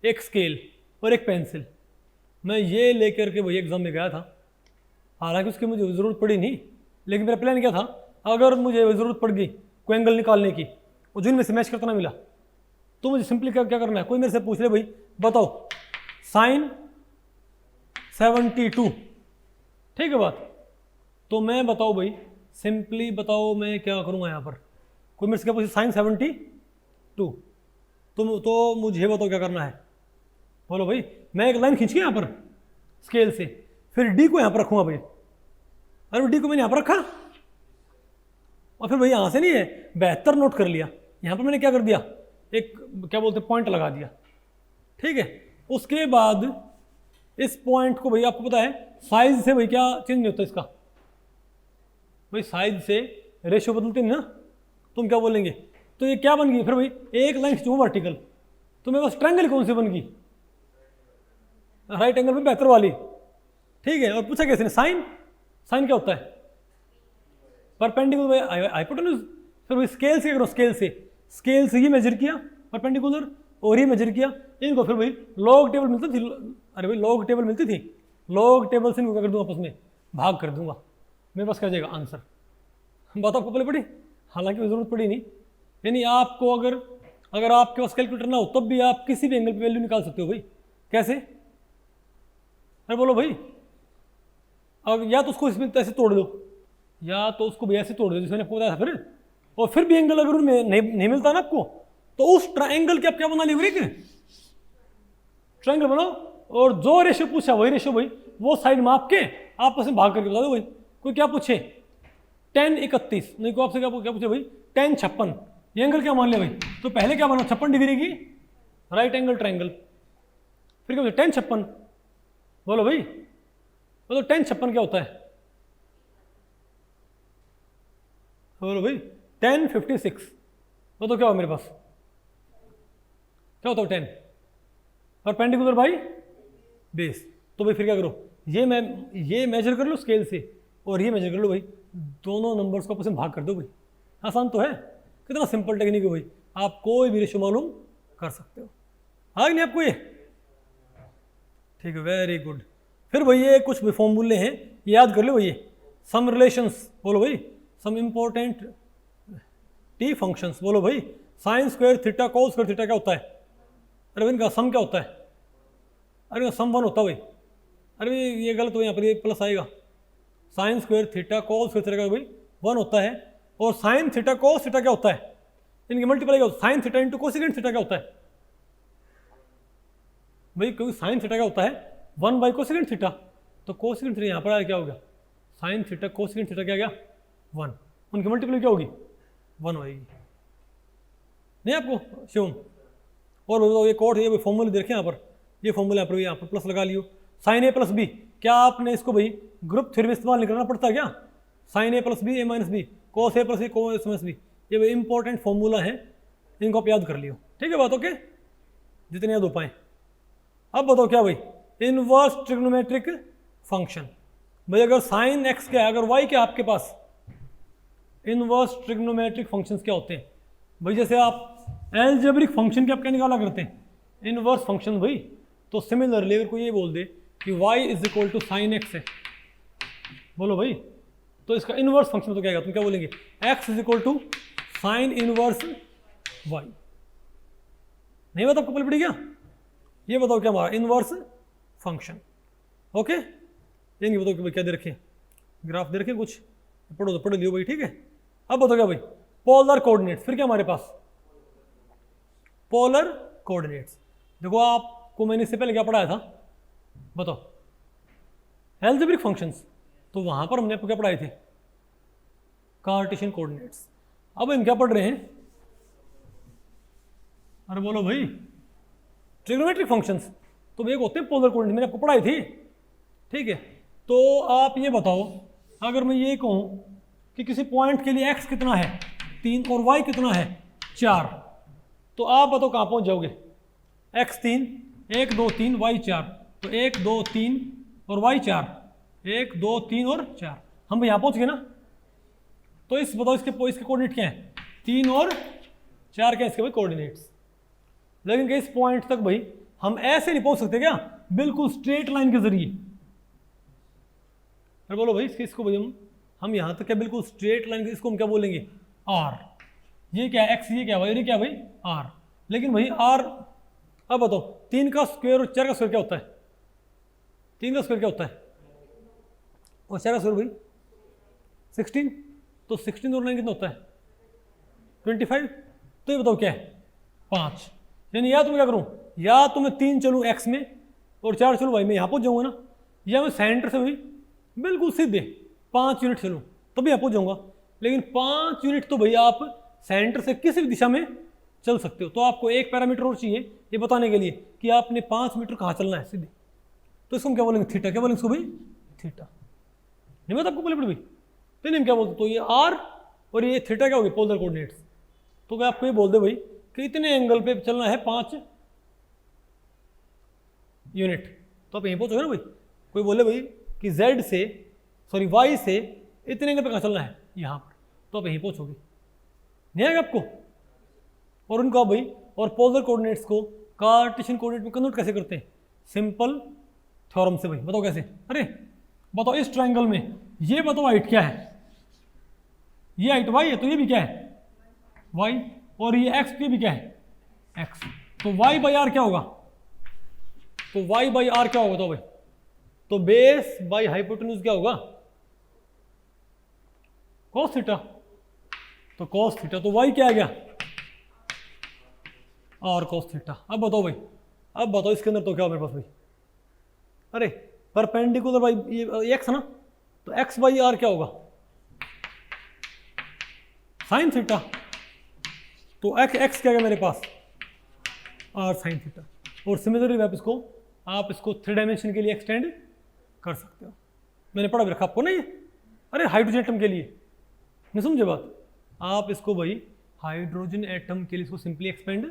एक स्केल और एक पेंसिल। मैं ये लेकर के वही एग्ज़ाम में गया था, हालांकि उसकी मुझे ज़रूरत पड़ी नहीं, लेकिन मेरा प्लान क्या था, अगर मुझे ज़रूरत पड़ गई कोई एंगल निकालने की और जिनमें से मैच करता ना मिला, तो मुझे सिंपली क्या करना है, कोई मेरे से पूछ ले भाई बताओ साइन 72, ठीक है बात, तो मैं बताओ भाई सिंपली बताओ मैं क्या करूँगा यहाँ पर, कोई मेरे से क्या पूछे साइन 72, तो मुझे बताओ क्या करना है, बोलो भाई। मैं एक लाइन खींच के यहाँ पर स्केल से, फिर डी को यहाँ पर रखूँगा भाई, अरे डी को मैंने यहाँ पर रखा और फिर भाई यहाँ से नहीं है 72 नोट कर लिया, यहाँ पर मैंने क्या कर दिया, एक क्या बोलते पॉइंट लगा दिया, ठीक है। उसके बाद इस पॉइंट को भाई आपको पता है साइज से भाई क्या चेंज नहीं होता इसका, भाई साइज से रेशियो बदलते नहीं ना, तुम क्या बोलेंगे, तो ये क्या बन गई फिर भाई, एक लाइन खींचूँ वर्टिकल, तो मेरे पास ट्रायंगल कौन सी बन गई, राइट एंगल में 72 वाली, ठीक है। और पूछा कैसे ने, साइन, साइन क्या होता है, परपेंडिकुलर हाइपोटेन्यूज, फिर वही स्केल से करो, स्केल से ये मेजर किया परपेंडिकुलर और ये मेजर किया, इनको फिर भाई लॉग टेबल मिलती थी, अरे भाई लॉग टेबल मिलती थी, लॉग टेबल से इनको क्या कर दूंगा, आपस में भाग कर दूंगा, मेरे पास क्या जाएगा आंसर। बात आपको पहले पड़ी, हालांकि जरूरत पड़ी नहीं, यानी आपको अगर आपके पास कैलकुलेटर ना हो तब भी आप किसी भी एंगल पे वैल्यू निकाल सकते हो भाई, कैसे, अरे बोलो भाई, अब या तो उसको इसमें ऐसे तोड़ दो, या तो उसको भी ऐसे तोड़ दो जैसे मैंने आपको बताया था फिर, और फिर भी एंगल अगर उनमें नहीं मिलता ना आपको, तो उस ट्रायंगल के आप क्या बना लिए, ट्रायंगल बनाओ, और जो रेशियो पूछा वही रेशियो भाई वो साइड में आपके आपस में भाग करके बता दो भाई। कोई क्या पूछे 10:31, नहीं को आपसे क्या पूछे भाई 10:56, ये एंगल क्या मान लिया भाई, तो पहले क्या बना 56 डिग्री की राइट एंगल ट्रायंगल, फिर क्या 10:56, बोलो भाई, बोलो 10:56 क्या होता है, बोलो भाई 10:56, तो क्या हो मेरे पास, क्या होता है 10 परपेंडिकुलर बाई बेस, तो भाई फिर क्या करो, ये मेजर कर लो स्केल से और ये मेजर कर लो भाई, दोनों नंबर्स को आपस में भाग कर दो भाई, आसान तो है, कितना सिंपल टेक्निक है भाई, आप कोई भी रेशियो मालूम कर सकते हो, आ गया नहीं आपको ये, ठीक है, वेरी गुड। फिर भाई ये कुछ भी फॉर्मूले हैं याद कर लो भाई, सम रिलेशंस, बोलो भाई सम इंपॉर्टेंट टी फंक्शंस, बोलो भाई sine square theta cos square theta क्या होता है, अरे भाई इनका सम क्या होता है, अरे इनका सम 1 होता है भाई, अरे भाई ये गलत हो, यहाँ पर ये प्लस आएगा, sine square theta cos square theta का भाई 1 होता है, और साइन थीटा कॉस थीटा क्या होता है, इनकी मल्टीप्लाई क्या होता है, sine theta into cosecant theta क्या होता है भाई, क्योंकि साइन थीटा क्या होता है 1/कोसेकेंट थीटा, तो कोसेकेंट थीटा यहाँ पर आया क्या हो गया, साइन थीटा कोसेकेंट थीटा क्या गया 1, उनकी मल्टीप्लाई क्या होगी 1 होएगी, नहीं आपको शिवम। और बताओ एक और ये फॉर्मूले देखें यहाँ पर, ये फॉर्मूला यहाँ पर प्लस लगा लियो, साइन ए प्लस बी, क्या आपने इसको भाई ग्रुप थ्योरी में इस्तेमाल नहीं करना पड़ता क्या, साइन ए प्लस बी ए माइनस बी कोस ए प्लस ए कोस माइनस बी, ये भाई इंपॉर्टेंट फॉर्मूला है, इनको आप याद कर लियो, ठीक है बात, ओके जितने याद हो पाए। अब बताओ क्या भाई, इनवर्स ट्रिग्नोमेट्रिक फंक्शन, भाई अगर साइन एक्स क्या है, अगर वाई क्या आपके पास, इनवर्स ट्रिग्नोमेट्रिक फंक्शंस क्या होते हैं भाई, जैसे आप एलजेब्रिक फंक्शन के आप क्या निकाला करते हैं, इनवर्स फंक्शन भाई, तो सिमिलरली अगर कोई ये बोल दे कि y is equal to sine x है, बोलो भाई, तो इसका इनवर्स फंक्शन तो क्या आएगा, तुम क्या बोलेंगे, x is equal to sine inverse y, नहीं बताओ आपको पहले पड़ी क्या, ये बताओ क्या हमारा इनवर्स फंक्शन, ओके, ये नहीं बताओ कि भाई क्या दे रखे, ग्राफ दे रखे कुछ, पढ़ो तो पढ़ लियो भाई, ठीक है। अब बताओ क्या भाई, पोलर कोऑर्डिनेट्स, फिर क्या हमारे पास पोलर कोऑर्डिनेट्स, देखो आपको मैंने इससे पहले क्या पढ़ाया था, बताओ एलजेब्रिक फंक्शंस, तो वहां पर हमने आपको क्या पढ़ाए थे, कार्टेशियन कोऑर्डिनेट्स, अब हम क्या पढ़ रहे हैं, अरे बोलो भाई ट्रिग्नोमेट्रिक फंक्शंस, तो एक होते हैं पोलर कोऑर्डिनेट, मैंने आपको पढ़ाई थी, ठीक है। तो आप ये बताओ, अगर मैं ये कहूं कि किसी पॉइंट के लिए x कितना है 3 और y कितना है 4, तो आप बताओ कहाँ पहुंच जाओगे, x 3 1 2 3 y 4, तो 1 2 3 और y 4, 1 2 3 और 4, हम यहाँ पहुँच गए ना, तो इस बताओ इसके कोऑर्डिनेट क्या है, 3 और 4 क्या है इसके भाई कोऑर्डिनेट्स, लेकिन कि इस पॉइंट तक भाई हम ऐसे नहीं पहुंच सकते क्या, बिल्कुल स्ट्रेट लाइन के जरिए। अरे बोलो भाई इसको भाई हम यहाँ तक क्या बिल्कुल स्ट्रेट लाइन, इसको हम क्या बोलेंगे, आर। ये क्या है एक्स, ये क्या भाई, ये क्या भाई आर। लेकिन भाई आर, अब बताओ 3 का स्क्वायर और 4 का स्क्वायर क्या होता है, 3 का स्क्वायर क्या होता है और 4 का स्क्वायर भाई 16, तो 16 और 9 कितना होता है 25। तो ये बताओ क्या है 5। यानी या तो मैं क्या करूँ, या तो मैं 3 चलूँ एक्स में और 4 चलूँ भाई, मैं यहाँ पहुँच जाऊँगा ना, या मैं सेंटर से भाई बिल्कुल सीधे 5 यूनिट चलूँ तभी यहाँ पहुँच जाऊँगा। लेकिन 5 यूनिट तो भाई आप सेंटर से किसी भी दिशा में चल सकते हो। तो आपको एक पैरामीटर और चाहिए ये बताने के लिए कि आपने 5 मीटर कहाँ चलना है सीधे, तो इसको हम क्या बोलेंगे, थीटा। क्या बोलेंगे इसको भाई, थीटा। नहीं मैं तो आपको बोले भाई, तो नहीं क्या बोलते, तो ये आर और ये थीटा क्या होगी, पोलर कोऑर्डिनेट्स। तो क्या आपको ये बोल दे भाई कि इतने एंगल पे चलना है 5 यूनिट, तो आप यहीं पहुंचोगे ना भाई। कोई बोले भाई कि z से सॉरी y से इतने एंगल पे कहाँ चलना है, यहाँ पर, तो आप यहीं पहुंचोगे। नहीं आएगा आपको। और उनको भाई और पोलर कोऑर्डिनेट्स को कार्टेशियन कोऑर्डिनेट में कन्वर्ट कैसे करते हैं, सिंपल थ्योरम से भाई। बताओ कैसे, अरे बताओ इस ट्रायंगल में ये बताओ हाइट क्या है, ये हाइट y है तो ये भी क्या है y, और ये x, ये भी क्या है x। तो y बाई आर क्या होगा, तो y बाई आर क्या होगा, तो भाई तो बेस बाई हाइपोटेन्यूज क्या होगा, cos थीटा। तो cos थीटा, तो y क्या आ गया r cos थीटा। अब बताओ भाई, अब बताओ इसके अंदर तो क्या हो मेरे पास भाई, अरे परपेंडिकुलर बाई ये x है ना, तो x बाई आर क्या होगा साइन थीटा। तो x क्या है मेरे पास r साइन थीटा। और सिमिलरली आप इसको 3 डायमेंशन के लिए एक्सटेंड कर सकते हो। मैंने पढ़ा भी रखा आपको ना ये, अरे हाइड्रोजन एटम के लिए, नहीं समझे बात। आप इसको भाई हाइड्रोजन एटम के लिए इसको सिंपली एक्सपेंड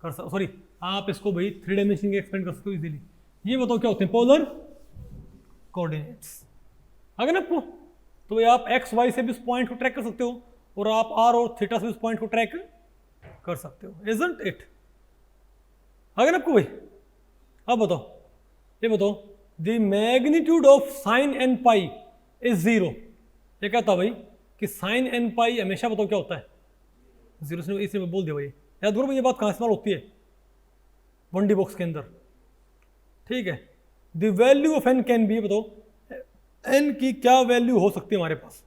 कर सकते, सॉरी आप इसको भाई 3 डायमेंशन के एक्सपेंड कर सकते हो इजीली। ये बताओ क्या होते हैं, पोलर कोऑर्डिनेट्स। अगर ना आपको, तो भाई आप एक्स वाई से भी उस पॉइंट को ट्रैक कर सकते हो और आप आर और थीटा से उस पॉइंट को ट्रैक कर सकते हो, इजंट इट। अगर आपको भाई, अब बताओ, ये बताओ the magnitude of sine N pi is 0। ये कहता भाई कि साइन एन पाई हमेशा बताओ क्या होता है 0 से, इसलिए मैं बोल दिया भाई। याद करो भाई ये बात कहाँ इस्तेमाल होती है, 1D बॉक्स के अंदर, ठीक है। The value of N can be, बताओ एन की क्या वैल्यू हो सकती है हमारे पास।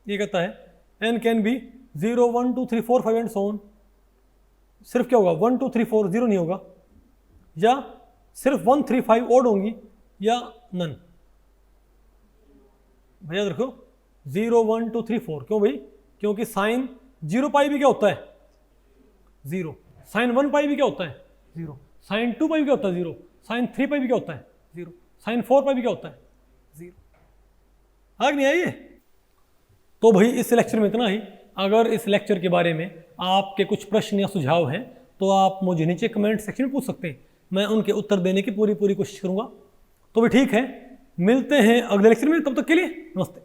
ये कहता है N can be 0 1 2 3 4 5 and so on. सिर्फ क्या होगा 1 2 3 4 0 नहीं होगा, या सिर्फ 1 3 5 ओड होंगी, या नन। भैया देखो 0 1 2 3 4, क्यों भाई, क्योंकि साइन 0 पाई भी क्या होता है 0, साइन 1 पाई भी क्या होता है 0, साइन 2 पाई भी क्या होता है 0, साइन 3 पाई भी क्या होता है 0, साइन 4 पाई भी क्या होता है 0। आग नहीं आई है। तो भाई इस लेक्चर में इतना ही। अगर इस लेक्चर के बारे में आपके कुछ प्रश्न या सुझाव हैं तो आप मुझे नीचे कमेंट सेक्शन में पूछ सकते हैं, मैं उनके उत्तर देने की पूरी कोशिश करूंगा। तो भी ठीक है, मिलते हैं अगले लेक्चर में, तब तक के लिए नमस्ते।